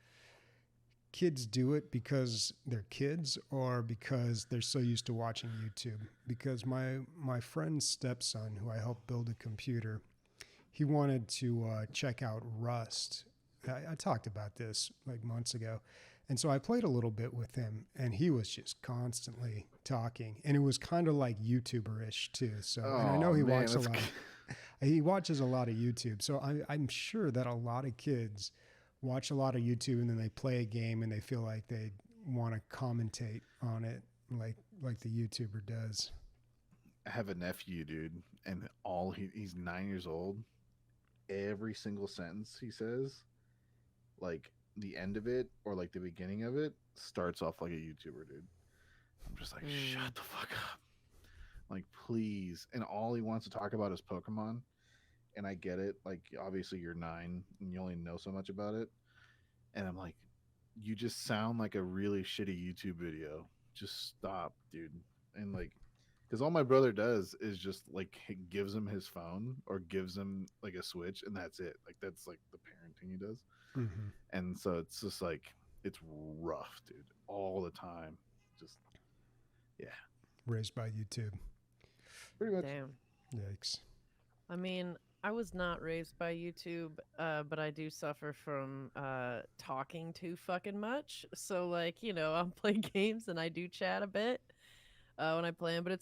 kids do it because they're kids or because they're so used to watching YouTube. Because my friend's stepson, who I helped build a computer, he wanted to check out Rust. I talked about this like months ago. And so I played a little bit with him, and he was just constantly talking. And it was kind of like YouTuber-ish too. So and I know he watched a lot. He watches a lot of YouTube. So I'm sure that a lot of kids watch a lot of YouTube and then they play a game and they feel like they want to commentate on it like the YouTuber does. I have a nephew, dude, and he's 9 years old. Every single sentence he says, like the end of it or like the beginning of it, starts off like a YouTuber, dude. I'm just like, shut the fuck up. Like, please. And all he wants to talk about is Pokemon. And I get it. Like, obviously you're 9 and you only know so much about it. And I'm like, you just sound like a really shitty YouTube video. Just stop, dude. And like, because all my brother does is just like gives him his phone or gives him like a Switch, and that's it. Like, that's like the parenting he does. Mm-hmm. And so it's just like, it's rough, dude, all the time. Just, yeah. Raised by YouTube. Pretty much. Damn. Yikes. I mean, I was not raised by YouTube, but I do suffer from talking too fucking much. So, like, I'll play games and I do chat a bit when I play them, but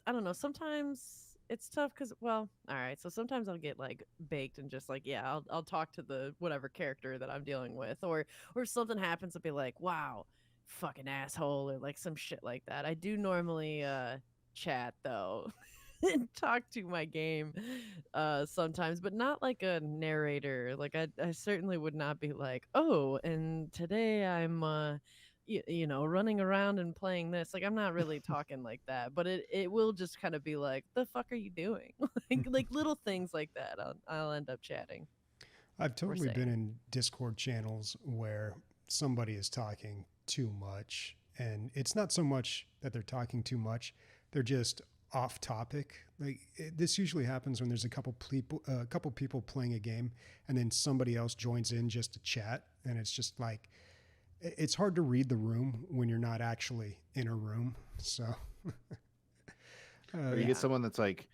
I don't know, sometimes it's tough because, well, all right, so sometimes I'll get, like, baked and just, like, yeah, I'll talk to the whatever character that I'm dealing with, or something happens, I'll be like, wow, fucking asshole, or, like, some shit like that. I do normally chat, though. And talk to my game sometimes, but not like a narrator. Like I certainly would not be like, oh, and today I'm running around and playing this. Like, I'm not really talking like that, but it will just kind of be like, the fuck are you doing? like little things like that. I'll end up chatting. I've totally been in Discord channels where somebody is talking too much, and it's not so much that they're talking too much, they're just off topic. Like this usually happens when there's a couple people playing a game, and then somebody else joins in just to chat, and it's just like it's hard to read the room when you're not actually in a room. So, Or you get someone that's like,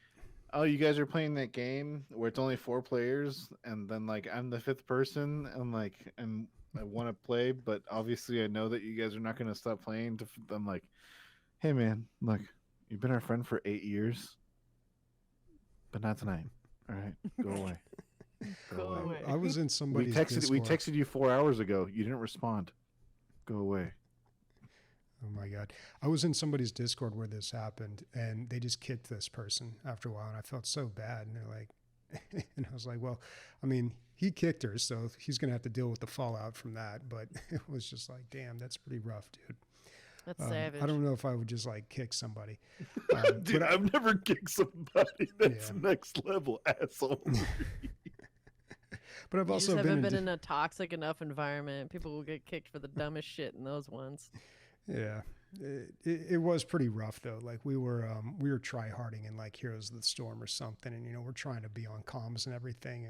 "Oh, you guys are playing that game where it's only 4 players," and then like I'm the 5th person, and I want to play, but obviously I know that you guys are not going to stop playing. I'm like, "Hey, man, look, you've been our friend for 8 years, but not tonight. All right, go away." Go away. I was in We somebody's texted. We Discord. texted you 4 hours ago. You didn't respond. Go away. Oh my God. I was in somebody's Discord where this happened, and they just kicked this person after a while, and I felt so bad. And they're like, and I was like, well, I mean, he kicked her, so he's going to have to deal with the fallout from that. But it was just like, damn, that's pretty rough, dude. That's savage. I don't know if I would just like kick somebody. Dude, but I've never kicked somebody. That's Yeah. next level, asshole. But I've You also just been haven't been in a toxic enough environment. People will get kicked for the dumbest shit in those ones. Yeah, it was pretty rough though. Like we were try-harding in like Heroes of the Storm or something, and we're trying to be on comms and everything,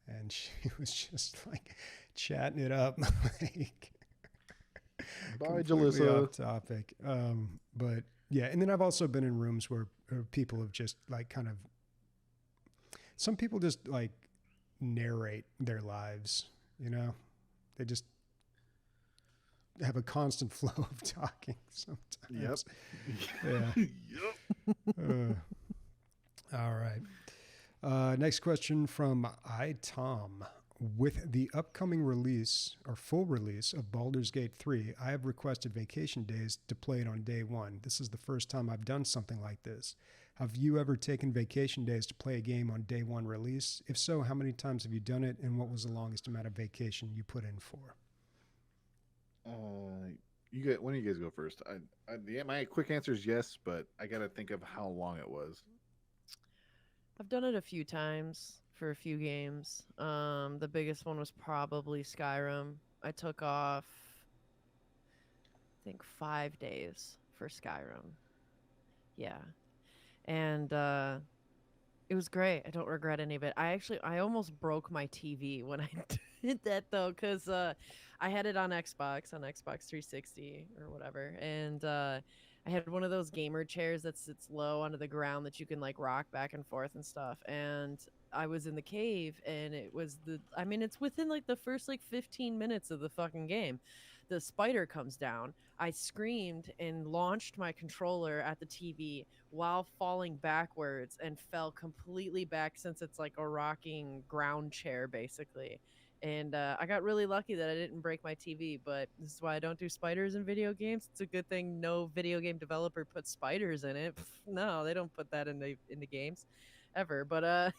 and she was just like chatting it up, like Bye, completely Jalissa. off topic. But yeah, and then I've also been in rooms where people have just like kind of some people just like narrate their lives. They just have a constant flow of talking sometimes. Yep. Yeah. Yep. All right. Next question from Tom. With the upcoming release or full release of Baldur's Gate 3, I have requested vacation days to play it on day one. This is the first time I've done something like this. Have you ever taken vacation days to play a game on day one release? If so, how many times have you done it, and what was the longest amount of vacation you put in for? When do you guys go first? My quick answer is yes, but I gotta think of how long it was. I've done it a few times for a few games. The biggest one was probably Skyrim. I took off, I think, 5 days for Skyrim. Yeah. And it was great. I don't regret any of it. I almost broke my TV when I did that though, because I had it on Xbox 360 or whatever, and I had one of those gamer chairs that sits low onto the ground that you can like rock back and forth and stuff. And I was in the cave, and it's within like the first like 15 minutes of the fucking game. The spider comes down. I screamed and launched my controller at the TV while falling backwards and fell completely back, since it's like a rocking ground chair basically. And I got really lucky that I didn't break my TV, but this is why I don't do spiders in video games. It's a good thing no video game developer puts spiders in it. No, they don't put that in the games ever. But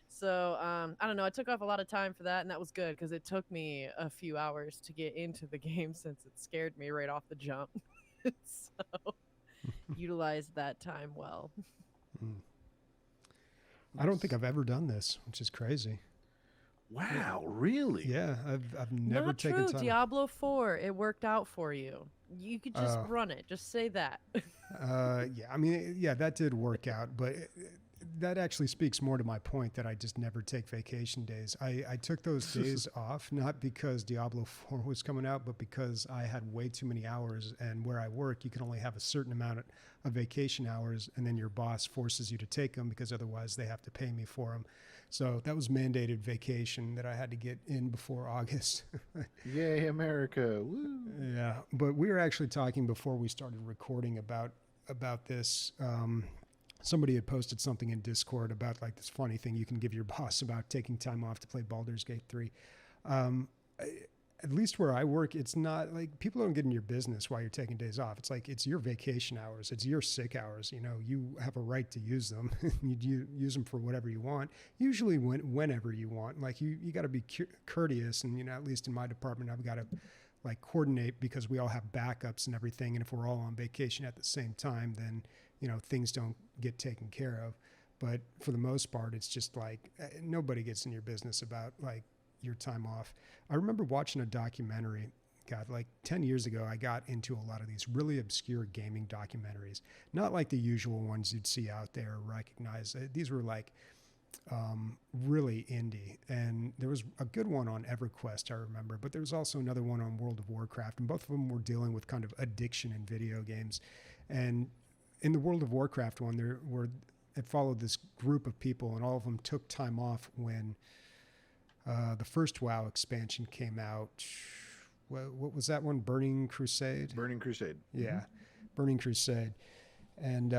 so I don't know. I took off a lot of time for that, and that was good because it took me a few hours to get into the game since it scared me right off the jump. So utilized that time well. I don't think I've ever done this, which is crazy. Wow, really? Yeah, I've never Not taken true. time. Diablo 4, it worked out for you. You could just Oh. run it. Just say that. Yeah, I mean, yeah, that did work out, but that actually speaks more to my point that I just never take vacation days. I took those days off, not because Diablo 4 was coming out, but because I had way too many hours, and where I work, you can only have a certain amount of vacation hours, and then your boss forces you to take them because otherwise they have to pay me for them. So that was mandated vacation that I had to get in before August. Yay, America. Woo. Yeah, but we were actually talking before we started recording about this. Somebody had posted something in Discord about like this funny thing you can give your boss about taking time off to play Baldur's Gate 3. At least where I work, it's not like people don't get in your business while you're taking days off. It's like it's your vacation hours. It's your sick hours. You have a right to use them. You use them for whatever you want, usually whenever you want. Like you got to be courteous. And, at least in my department, I've got to like coordinate because we all have backups and everything. And if we're all on vacation at the same time, then, things don't get taken care of. But for the most part, it's just like nobody gets in your business about like your time off. I remember watching a documentary God, like 10 years ago, I got into a lot of these really obscure gaming documentaries, not like the usual ones you'd see out there or recognize. These were like really indie. And there was a good one on EverQuest, I remember, but there was also another one on World of Warcraft, and both of them were dealing with kind of addiction in video games. And in the World of Warcraft one, it followed this group of people, and all of them took time off when the first WoW expansion came out. What was that one? Burning Crusade? Burning Crusade. Yeah, Mm-hmm. Burning Crusade. And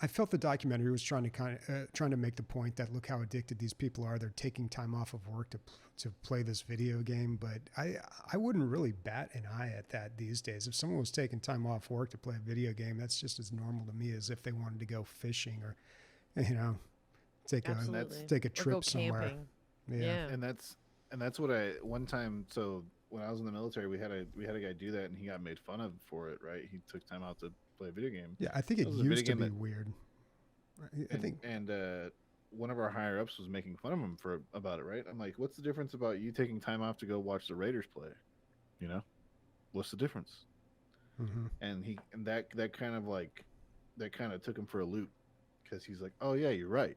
I felt the documentary was trying to make the point that look how addicted these people are. They're taking time off of work to play this video game. But I wouldn't really bat an eye at that these days. If someone was taking time off work to play a video game, that's just as normal to me as if they wanted to go fishing or, take a trip somewhere. Camping. Yeah. And that's what one time. So when I was in the military, we had a guy do that, and he got made fun of for it. Right? He took time out to play a video game. Yeah, I think it used to be weird. And one of our higher ups was making fun of him about it. Right? I'm like, what's the difference about you taking time off to go watch the Raiders play? What's the difference? Mm-hmm. And that kind of took him for a loop, because he's like, oh yeah, you're right.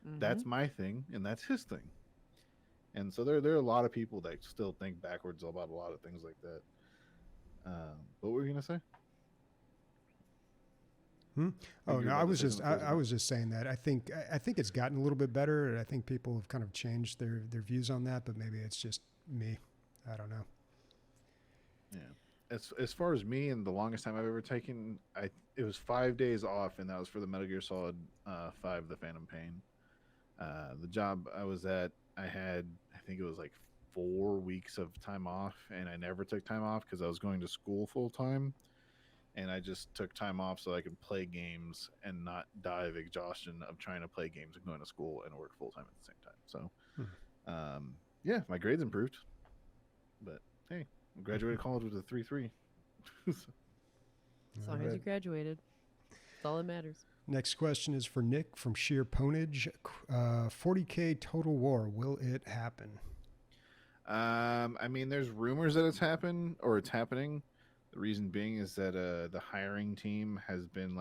Mm-hmm. That's my thing, and that's his thing. And so there are a lot of people that still think backwards about a lot of things like that. What were you gonna say? Oh no, I was just saying that I think it's gotten a little bit better, and I think people have kind of changed their views on that, but maybe it's just me. I don't know. Yeah. As far as me, and the longest time I've ever taken, it was 5 days off, and that was for the Metal Gear Solid 5: The Phantom Pain. The job I was at, I had, I think it was like 4 weeks of time off, and I never took time off because I was going to school full time, and I just took time off so I could play games and not die of exhaustion of trying to play games and going to school and work full time at the same time. So, yeah, my grades improved, but hey, I graduated college with a 3.3. As long as you graduated, that's all that matters. Next question is for Nick from Sheer Ponage. 40K Total War, will it happen? I mean, there's rumors that it's happening. The reason being is that the hiring team has been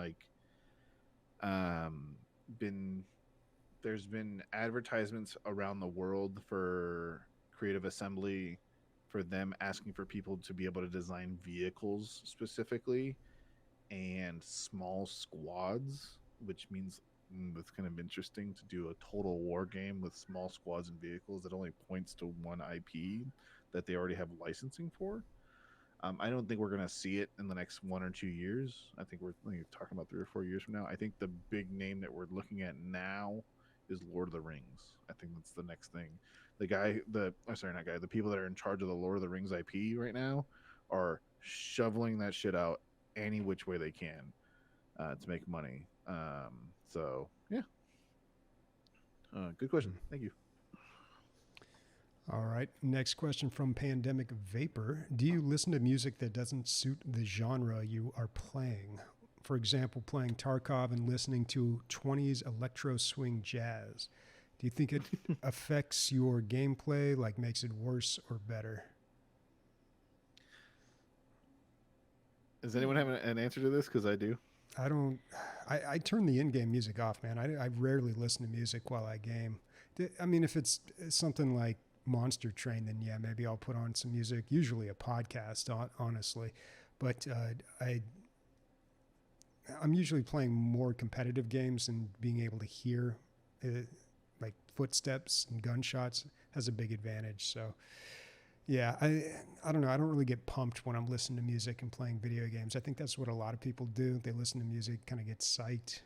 there's been advertisements around the world for Creative Assembly, for them asking for people to be able to design vehicles specifically and small squads, which means it's kind of interesting to do a Total War game with small squads and vehicles that only points to one IP that they already have licensing for. I don't think we're going to see it in the next 1 or 2 years. I think we're talking about 3 or 4 years from now. I think the big name that we're looking at now is Lord of the Rings. I think that's the next thing. The people that are in charge of the Lord of the Rings IP right now are shoveling that shit out any which way they can to make money. So yeah, good question. Thank you. All right. Next question from Pandemic Vapor. Do you listen to music that doesn't suit the genre you are playing? For example, playing Tarkov and listening to 20s electro swing jazz. Do you think it affects your gameplay, like makes it worse or better? Does anyone have an answer to this? Because I do. I don't. I turn the in-game music off, man. I rarely listen to music while I game. I mean, if it's something like Monster Train, then yeah, maybe I'll put on some music, usually a podcast, honestly. But I'm usually playing more competitive games, and being able to hear like footsteps and gunshots has a big advantage. So yeah, I don't know. I don't really get pumped when I'm listening to music and playing video games. I think that's what a lot of people do. They listen to music, kind of get psyched.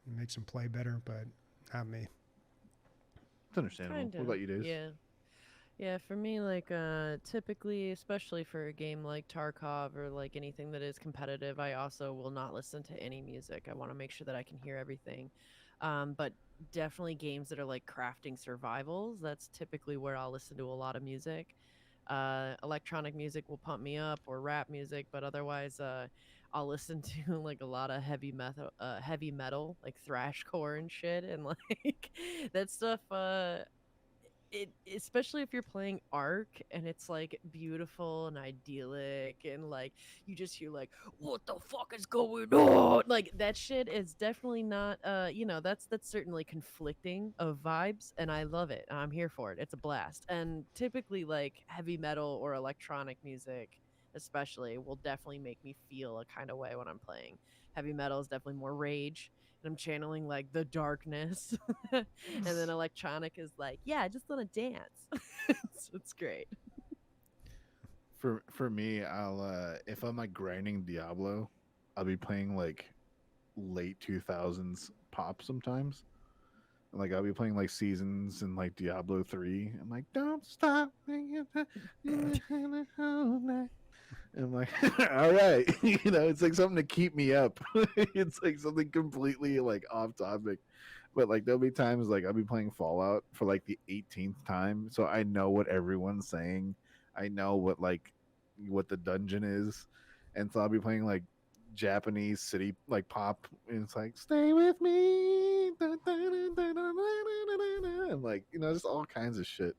It makes them play better, but not me. It's understandable. Kinda. What about you, Days? Yeah, for me, typically, especially for a game like Tarkov or like anything that is competitive, I also will not listen to any music. I want to make sure that I can hear everything. But definitely games that are like crafting survivals, that's typically where I'll listen to a lot of music. Electronic music will pump me up, or rap music, but otherwise, I'll listen to like a lot of heavy metal, like thrashcore and shit, and like that stuff. it, especially if you're playing Ark and it's like beautiful and idyllic and like you just hear like what the fuck is going on, like that shit is definitely not that's certainly conflicting of vibes, and I love it. I'm here for it. It's a blast. And typically like heavy metal or electronic music especially will definitely make me feel a kind of way when I'm playing. Heavy metal is definitely more rage, and I'm channeling like the darkness. And then electronic is like, yeah, I just want to dance. It's great. For me, I'll if I'm like grinding Diablo, I'll be playing like late 2000s pop sometimes. Like I'll be playing like seasons in like Diablo 3. I'm like, don't stop thinking that you the whole night. I'm like, all right, it's like something to keep me up. It's like something completely like off topic, but like there'll be times like I'll be playing Fallout for like the 18th time, so I know what everyone's saying. I know what the dungeon is, and so I'll be playing like Japanese city like pop, and it's like stay with me, and like just all kinds of shit.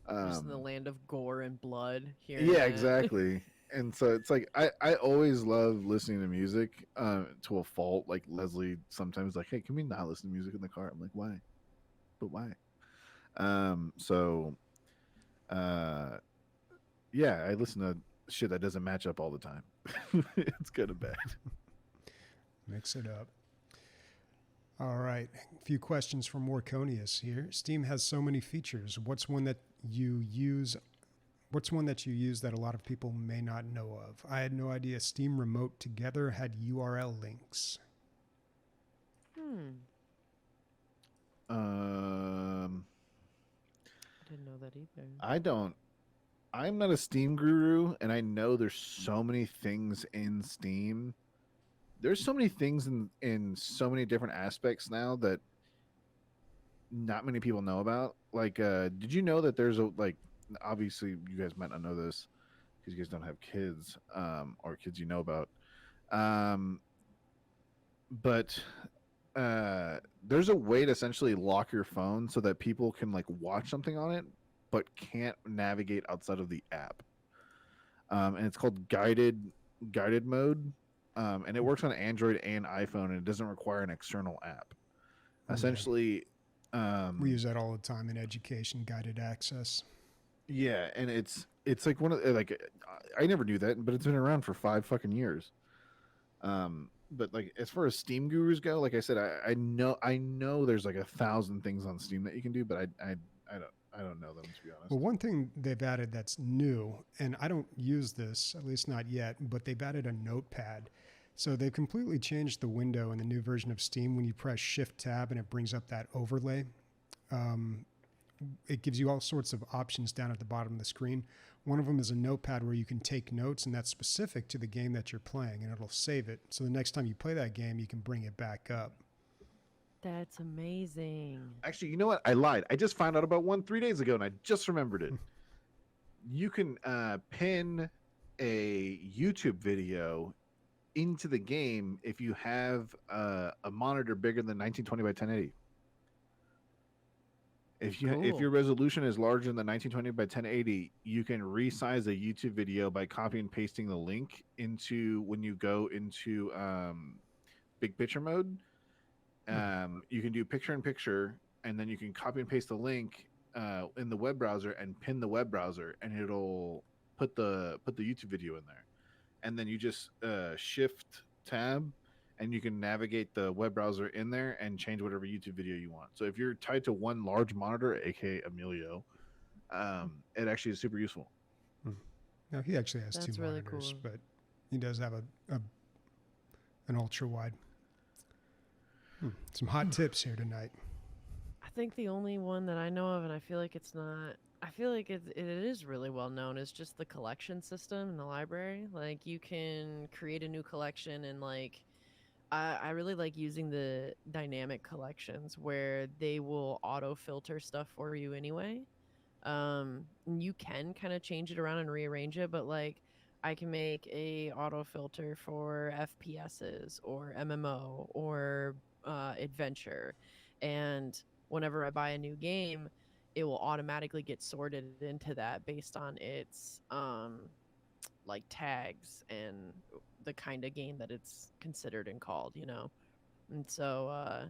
Just in the Um, land of gore and blood, hearing yeah, that. exactly. And so it's like I always love listening to music to a fault. Like Leslie sometimes like, hey, can we not listen to music in the car? I'm like, why? But why? So uh yeah, I listen to shit that doesn't match up all the time. It's good and bad. Mix it up. All right. A few questions from Morconius here. Steam has so many features. What's one that you use? What's one that you use that a lot of people may not know of? I had no idea Steam Remote Together had URL links. Hmm. Um I didn't know that either. I don't I'm not a Steam guru, and I know there's so many things in Steam. There's so many things in so many different aspects now that not many people know about. Like, did you know that there's a like? Obviously, you guys might not know this because you guys don't have kids, or kids you know about. Um, but there's a way to essentially lock your phone so that people can like watch something on it, but can't navigate outside of the app. And it's called guided mode. And it works on Android and iPhone, and it doesn't require an external app. Yeah. Essentially, We use that all the time in education, guided access. yeah, and it's like one of like I never knew that, but it's been around for 5 fucking years. But like as far as Steam gurus go, like I said, I know there's like 1,000 things on Steam that you can do, but I don't know them, to be honest. Well, one thing they've added that's new, and I don't use this, at least not yet, but they've added a notepad. So they've completely changed the window in the new version of Steam. When you press Shift Tab and it brings up that overlay, um, it gives you all sorts of options down at the bottom of the screen. One of them is a notepad where you can take notes, and that's specific to the game that you're playing, and it'll save it. So the next time you play that game, you can bring it back up. That's amazing. Actually, you know what? I lied. I just found out about one 3 days ago, and I just remembered it. You can pin a YouTube video into the game if you have a monitor bigger than 1920 by 1080. If Cool. your resolution is larger than 1920 by 1080, you can resize a YouTube video by copying and pasting the link into when you go into big picture mode. You can do picture in picture, and then you can copy and paste the link in the web browser and pin the web browser, and it'll put the YouTube video in there. And then you just shift tab, and you can navigate the web browser in there and change whatever YouTube video you want. So if you're tied to one large monitor, aka Emilio, it actually is super useful. Now, he actually has That's two really monitors, cool. but he does have an ultra wide. Some hot tips here tonight. I think the only one that I know of, and I feel like it's not. I feel like it is really well known, is just the collection system in the library. Like you can create a new collection, and like I really like using the dynamic collections where they will auto filter stuff for you anyway. And you can kind of change it around and rearrange it, but like I can make a auto filter for FPSs or MMO or adventure, and whenever I buy a new game, it will automatically get sorted into that based on its like tags and the kind of game that it's considered and called, you know. And so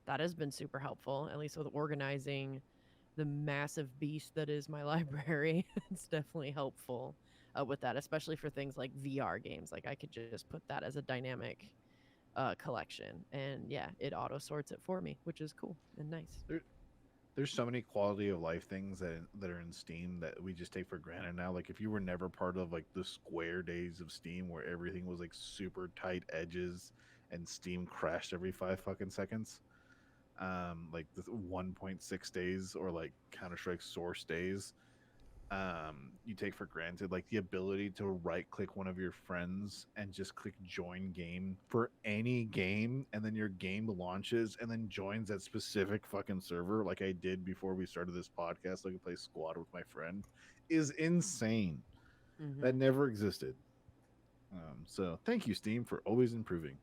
that has been super helpful, at least with organizing the massive beast that is my library. It's definitely helpful with that, especially for things like VR games. Like I could just put that as a dynamic collection, and yeah, it auto sorts it for me, which is cool and nice. There's so many quality of life things that are in Steam that we just take for granted now. Like if you were never part of like the Square days of Steam where everything was like super tight edges and Steam crashed every 5 fucking seconds, like the 1.6 days or like Counter-Strike Source days, you take for granted, like the ability to right click one of your friends and just click join game for any game, and then your game launches and then joins that specific fucking server, like I did before we started this podcast, so I could play squad with my friend, is insane. That Mm-hmm. never existed. So thank you, Steam, for always improving.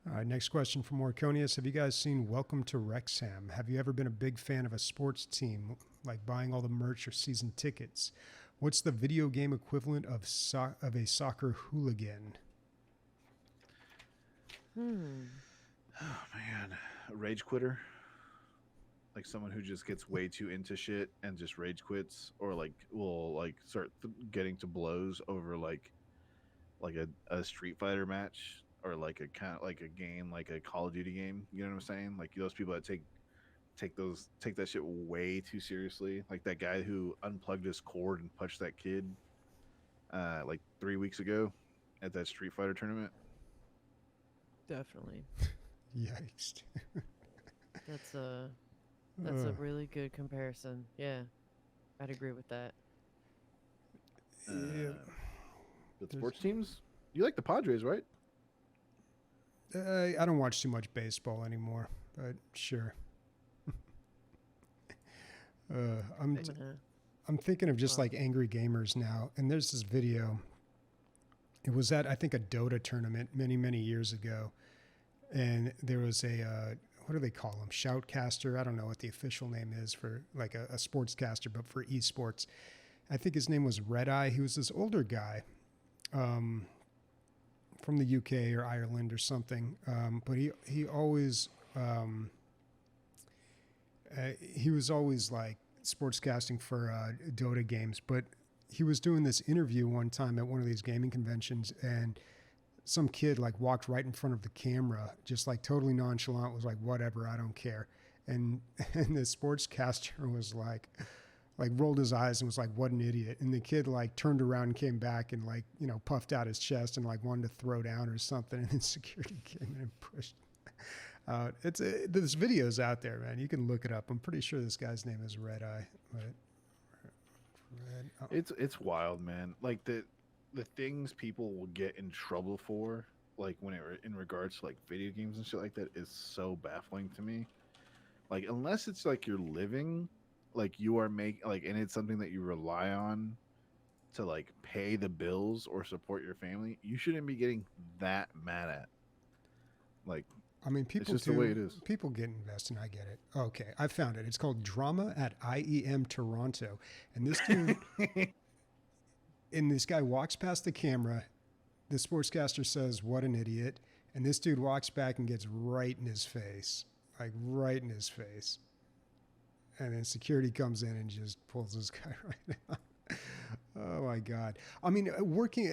All right, next question from Morconius. Have you guys seen Welcome to Wrexham? Have you ever been a big fan of a sports team, like buying all the merch or season tickets? What's the video game equivalent of a soccer hooligan? Oh man, a rage quitter, like someone who just gets way too into shit and just rage quits, or like will like start getting to blows over like a Street Fighter match, or like a kind of like a game, like a Call of Duty game. You know what I'm saying? Like those people that take that shit way too seriously. Like that guy who unplugged his cord and punched that kid like 3 weeks ago at that Street Fighter tournament. Definitely. Yikes. That's a really good comparison. Yeah, I'd agree with that. Yeah. But sports teams, you like the Padres, right? I don't watch too much baseball anymore, but sure. I'm thinking of just like angry gamers now, and there's this video. It was at, I think, a Dota tournament many years ago, and there was a what do they call him? Shoutcaster. I don't know what the official name is for like a sportscaster, but for esports, I think his name was Red Eye. He was this older guy, from the UK or Ireland or something, but he always he was always like sportscasting for Dota games, but he was doing this interview one time at one of these gaming conventions, and some kid like walked right in front of the camera, just like totally nonchalant, was like, whatever, I don't care. And the sportscaster was like rolled his eyes and was like, what an idiot. And the kid like turned around and came back and like, you know, puffed out his chest and like wanted to throw down or something. And then security came in and pushed out. This video's out there, man. You can look it up. I'm pretty sure this guy's name is Red Eye. But It's wild, man. Like the things people will get in trouble for, like when it in regards to like video games and shit like that, is so baffling to me. Like unless it's like you're living, like you are and it's something that you rely on to like pay the bills or support your family, you shouldn't be getting that mad at. Like, I mean, people it's just the way it is. People get invested. I get it. Okay, I found it. It's called Drama at IEM Toronto, and this dude, and this guy walks past the camera. The sportscaster says, "What an idiot!" And this dude walks back and gets right in his face, like right in his face. And then security comes in and just pulls this guy right out. Oh my God! I mean,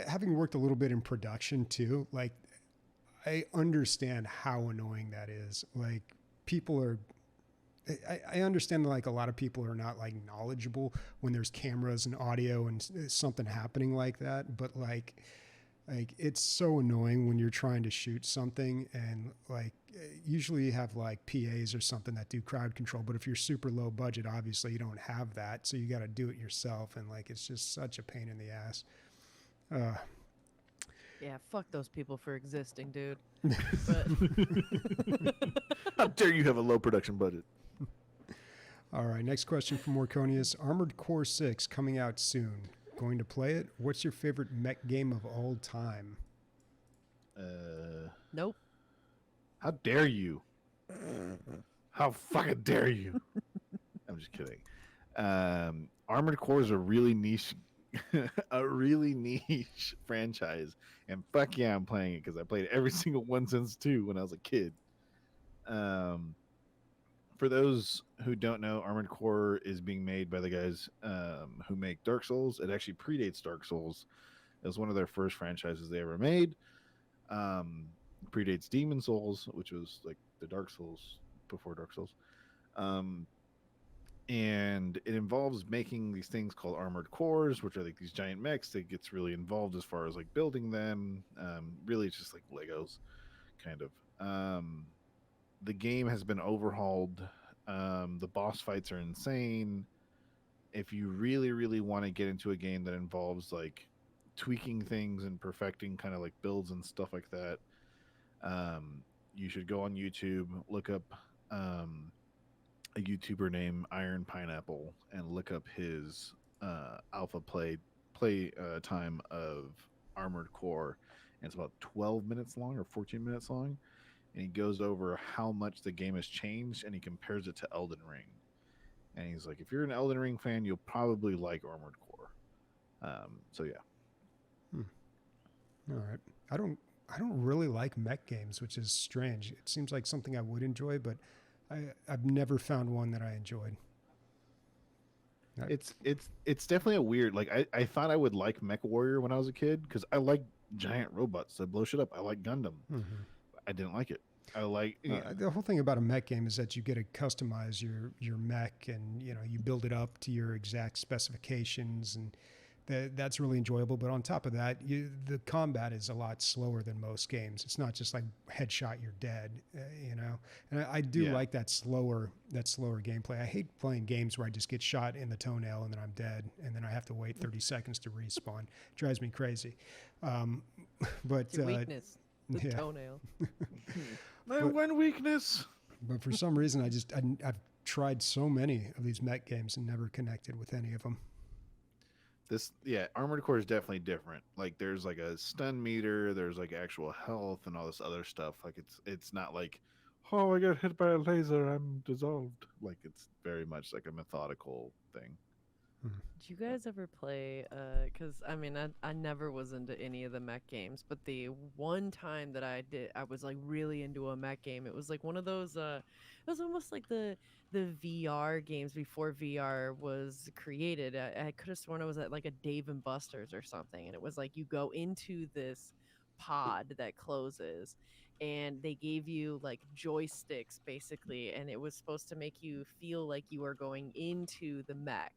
having worked a little bit in production too, like I understand how annoying that is. Like people are, I understand that like a lot of people are not like knowledgeable when there's cameras and audio and something happening like that. But like it's so annoying when you're trying to shoot something and like usually you have like PAs or something that do crowd control. But if you're super low budget, obviously you don't have that. So you got to do it yourself. And like, it's just such a pain in the ass. Yeah, fuck those people for existing, dude. But How dare you have a low production budget? All right, next question from Morconius. Armored Core 6 coming out soon. Going to play it? What's your favorite mech game of all time? nope. How dare you? How fucking dare you? just kidding. Armored Core is a really niche, a really niche franchise, and fuck yeah, I'm playing it because I played every single one since 2 when I was a kid. For those who don't know, Armored Core is being made by the guys who make Dark Souls. It actually predates Dark Souls. It was one of their first franchises they ever made. Predates Demon Souls, which was like the Dark Souls before Dark Souls. And it involves making these things called armored cores, which are like these giant mechs that gets really involved as far as like building them. Really, it's just like Legos, kind of. The game has been overhauled. The boss fights are insane. If you really, really want to get into a game that involves like tweaking things and perfecting kind of like builds and stuff like that, you should go on YouTube, look up a YouTuber named Iron Pineapple, and look up his alpha play time of Armored Core. And it's about 12 minutes long or 14 minutes long, and he goes over how much the game has changed, and he compares it to Elden Ring. And he's like, if you're an Elden Ring fan, you'll probably like Armored Core. So yeah. All right. I don't really like mech games, which is strange. It seems like something I would enjoy, but I've never found one that I enjoyed. It's definitely a weird, like I thought I would like Mech Warrior when I was a kid because I like giant robots that blow shit up. I like Gundam. Mm-hmm. I didn't like it. I like the whole thing about a mech game is that you get to customize your mech, and you build it up to your exact specifications, and that's really enjoyable. But on top of that, the combat is a lot slower than most games. It's not just like headshot, you're dead, And I do like that slower gameplay. I hate playing games where I just get shot in the toenail and then I'm dead, and then I have to wait 30 seconds to respawn. It drives me crazy. But Your weakness, the toenail. My one weakness. But for some reason, I've tried so many of these mech games and never connected with any of them. Armored Core is definitely different. Like there's like a stun meter, there's like actual health and all this other stuff. Like it's not like, oh, I got hit by a laser, I'm dissolved. Like it's very much like a methodical thing. Did you guys ever play, because I mean, I never was into any of the mech games, but the one time that I did, I was like really into a mech game. It was like one of those, it was almost like the VR games before VR was created. I could have sworn it was at like a Dave and Buster's or something. And it was like you go into this pod that closes, and they gave you like joysticks basically, and it was supposed to make you feel like you are going into the mech,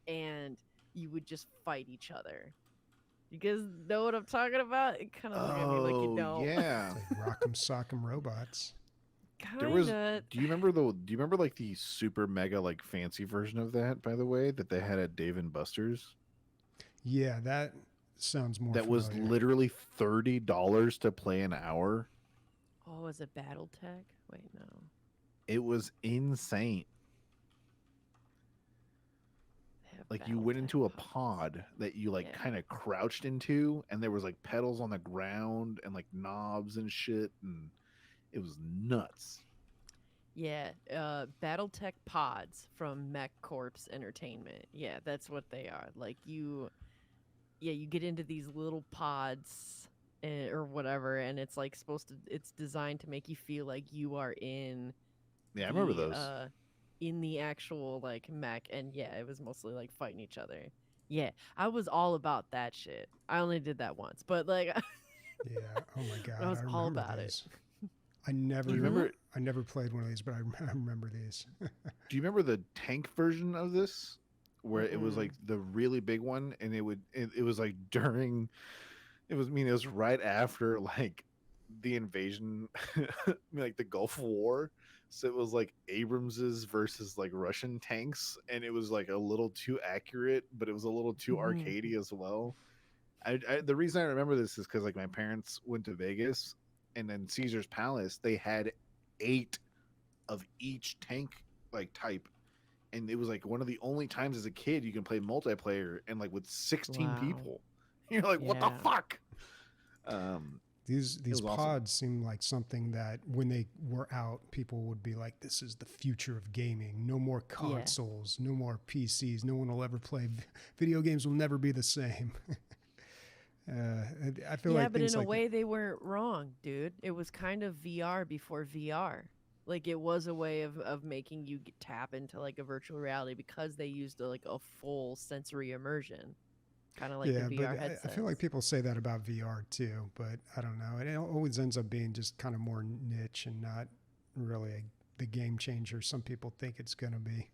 and you would just fight each other. You guys know what I'm talking about? It kind of look at me like you don't. Yeah. It's like Rock'em Sock'em Robots. Kinda. Do you remember like the super mega like fancy version of that, by the way, that they had at Dave and Buster's? Yeah, that sounds more That was familiar. literally $30 to play an hour. Oh, is it BattleTech? Wait, no. It was insane. Like you went into a pod that you like kind of crouched into, and there was like pedals on the ground and like knobs and shit, and it was nuts. Yeah, BattleTech pods from Mech Corps Entertainment. Yeah, that's what they are. Like you get into these little pods or whatever, and it's like it's designed to make you feel like you are in. Yeah, I remember those. In the actual like mech, and it was mostly like fighting each other. Yeah, I was all about that shit. I only did that once, but like Yeah. Oh my god. I was I all remember about these. it. I never Do you remember? I never played one of these, but I remember these. Do you remember the tank version of this, where it was like the really big one, and it was like during, it was right after like the invasion, like the Gulf War. So it was like Abrams's versus like Russian tanks, and it was like a little too accurate, but it was a little too arcadey as well. The reason I remember this is because like my parents went to Vegas, and then Caesar's Palace, they had 8 of each tank like type, and it was like one of the only times as a kid you can play multiplayer and like with 16 people. You're like, what the fuck? These was awesome. pods seem like something that when they were out, people would be like, "This is the future of gaming. No more consoles, no more PCs. No one will ever play video games. Will never be the same." I feel like but things in a like way they weren't wrong, dude. It was kind of VR before VR. Like it was a way of making you tap into like a virtual reality because they used like a full sensory immersion, kind of like the but VR I headsets. feel like people say that about VR too, but I don't know. It always ends up being just kind of more niche and not really the game changer some people think it's going to be.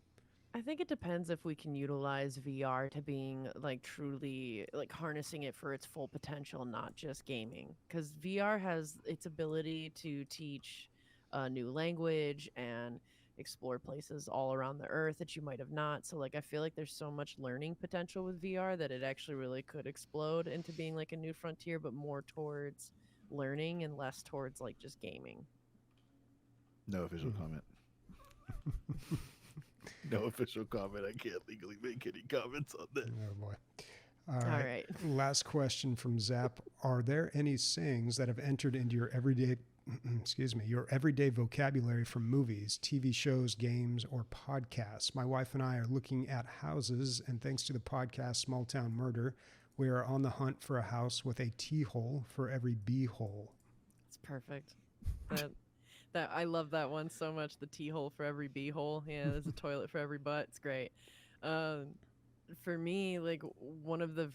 I think it depends if we can utilize VR to being like truly like harnessing it for its full potential, not just gaming. Because VR has its ability to teach a new language and explore places all around the earth that you might have not. So like I feel like there's so much learning potential with VR that it actually really could explode into being like a new frontier, but more towards learning and less towards like just gaming. No official comment. No official comment. I can't legally make any comments on that. Oh boy. All right. Last question from Zap. Are there any sayings that have entered into your everyday your everyday vocabulary from movies, TV shows, games, or podcasts? My wife and I are looking at houses, and thanks to the podcast Small Town Murder, we are on the hunt for a house with a T-hole for every B-hole. It's perfect. That I love that one so much. The T-hole for every B-hole. Yeah, there's a toilet for every butt. It's great. For me, like one of the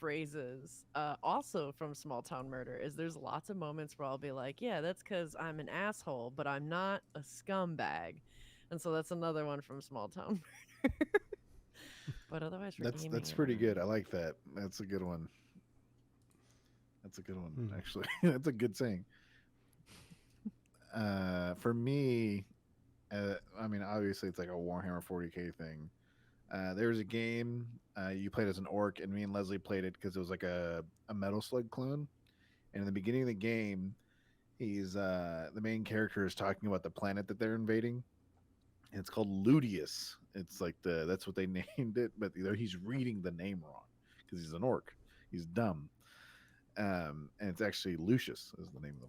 phrases, also from Small Town Murder, is there's lots of moments where I'll be like, yeah, that's because I'm an asshole, but I'm not a scumbag. And so that's another one from Small Town Murder. But otherwise, for gaming, That's pretty good. I like that. That's a good one. Actually. That's a good saying. For me, I mean, obviously it's like a Warhammer 40k thing. There was a game you played as an orc, and me and Leslie played it because it was like a Metal Slug clone. And in the beginning of the game, he's the main character is talking about the planet that they're invading. And it's called Ludius. It's like that's what they named it, but he's reading the name wrong because he's an orc. He's dumb. And it's actually Lucius is the name of the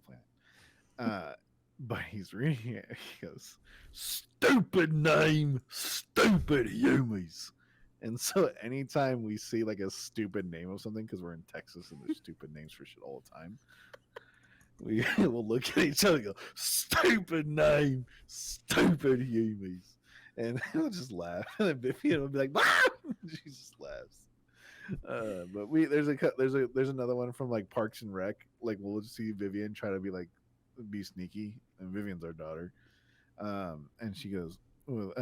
planet. But he's reading it. He goes, "Stupid name, stupid humies." And so anytime we see like a stupid name of something, because we're in Texas and there's stupid names for shit all the time, we will look at each other and go, "Stupid name, stupid humies." And he'll just laugh. And then Vivian will be like, "Ah!" She just laughs. But there's another one from like Parks and Rec. Like we'll just see Vivian try to be sneaky, and Vivian's our daughter. And she goes, well,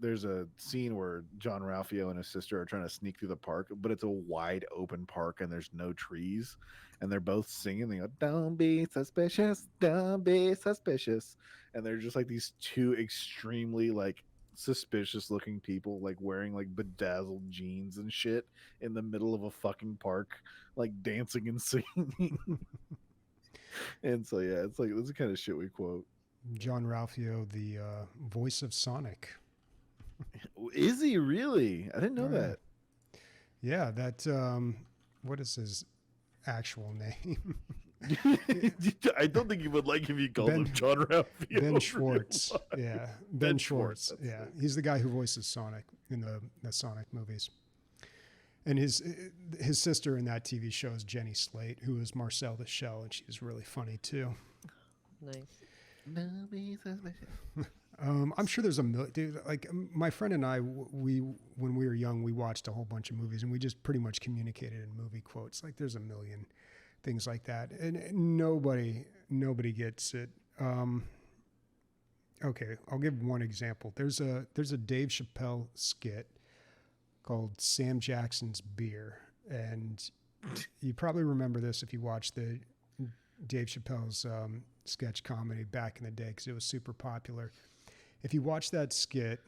there's a scene where John Ralphio and his sister are trying to sneak through the park, but it's a wide open park and there's no trees, and they're both singing. They go, "Don't be suspicious, don't be suspicious," and they're just like these two extremely like suspicious looking people, like wearing like bedazzled jeans and shit in the middle of a fucking park, like dancing and singing. And so yeah, it's like that's the kind of shit we quote. John Ralphio, the voice of Sonic. Is he really? I didn't know that. Yeah, that what is his actual name? I don't think you would like if you called him John Ralphio. Ben Schwartz. Yeah, Ben Schwartz. Yeah, he's the guy who voices Sonic in the Sonic movies. And his sister in that TV show is Jenny Slate, who is Marcel the Shell, and she's really funny too. Nice. I'm sure there's dude. Like my friend and I, when we were young, we watched a whole bunch of movies, and we just pretty much communicated in movie quotes. Like there's a million things like that, and nobody gets it. Okay, I'll give one example. There's a Dave Chappelle skit called Sam Jackson's Beer, and you probably remember this if you watched the Dave Chappelle's sketch comedy back in the day, because it was super popular. If you watch that skit,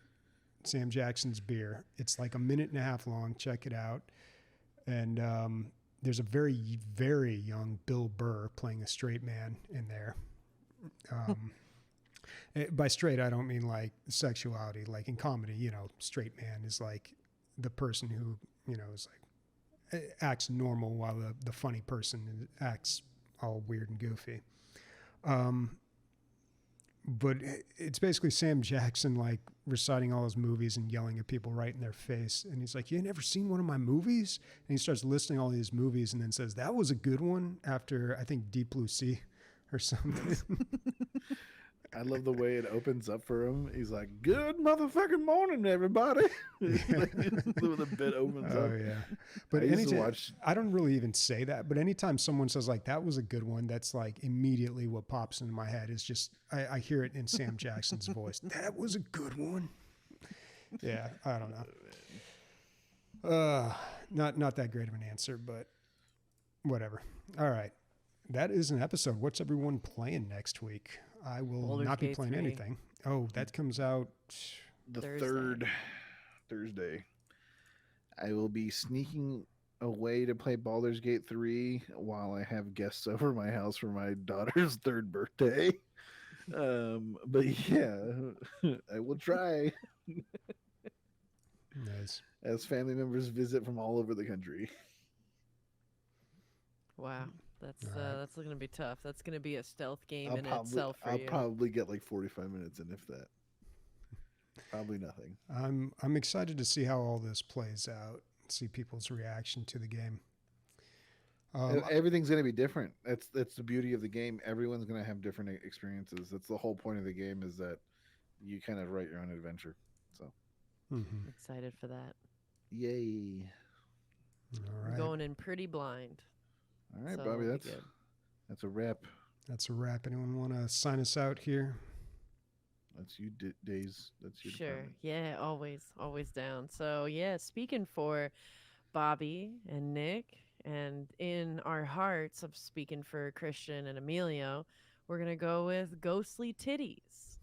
Sam Jackson's Beer, it's like a minute and a half long. Check it out. And there's a very, very young Bill Burr playing a straight man in there. By straight, I don't mean like sexuality. Like in comedy, straight man is like the person who, is like acts normal, while the funny person acts all weird and goofy. But it's basically Sam Jackson like reciting all his movies and yelling at people right in their face. And he's like, "You ain't never seen one of my movies?" And he starts listing all these movies and then says, "That was a good one," after I think Deep Blue Sea or something. I love the way it opens up for him. He's like, "Good motherfucking morning, everybody." The bit opens up. Oh yeah, but I used to anytime watch. I don't really even say that, but anytime someone says like that was a good one, that's like immediately what pops into my head is just I hear it in Sam Jackson's voice. That was a good one. Yeah, I don't know. Not that great of an answer, but whatever. All right, that is an episode. What's everyone playing next week? I will Baldur's not be Gate playing 3. anything. Oh, that comes out. The Thursday. third Thursday. I will be sneaking away to play Baldur's Gate 3 while I have guests over my house for my daughter's third birthday. But yeah, I will try Nice. as family members visit from all over the country. Wow. That's All right. that's going to be tough. That's going to be a stealth game in itself for I'll you. probably get like 45 minutes in, if that. Probably nothing. I'm excited to see how all this plays out. See people's reaction to the game. Everything's going to be different. That's the beauty of the game. Everyone's going to have different experiences. That's the whole point of the game, is that you kind of write your own adventure. So, Mhm. Excited for that. yay! All I'm right, going in pretty blind. All right, so Bobby, it'll be good. that's a wrap. that's a wrap. Anyone want to sign us out here? That's you, Days. That's your Sure. department. Yeah, always down. So, yeah, speaking for Bobby and Nick, and in our hearts of speaking for Christian and Emilio, we're going to go with Ghostly Titties.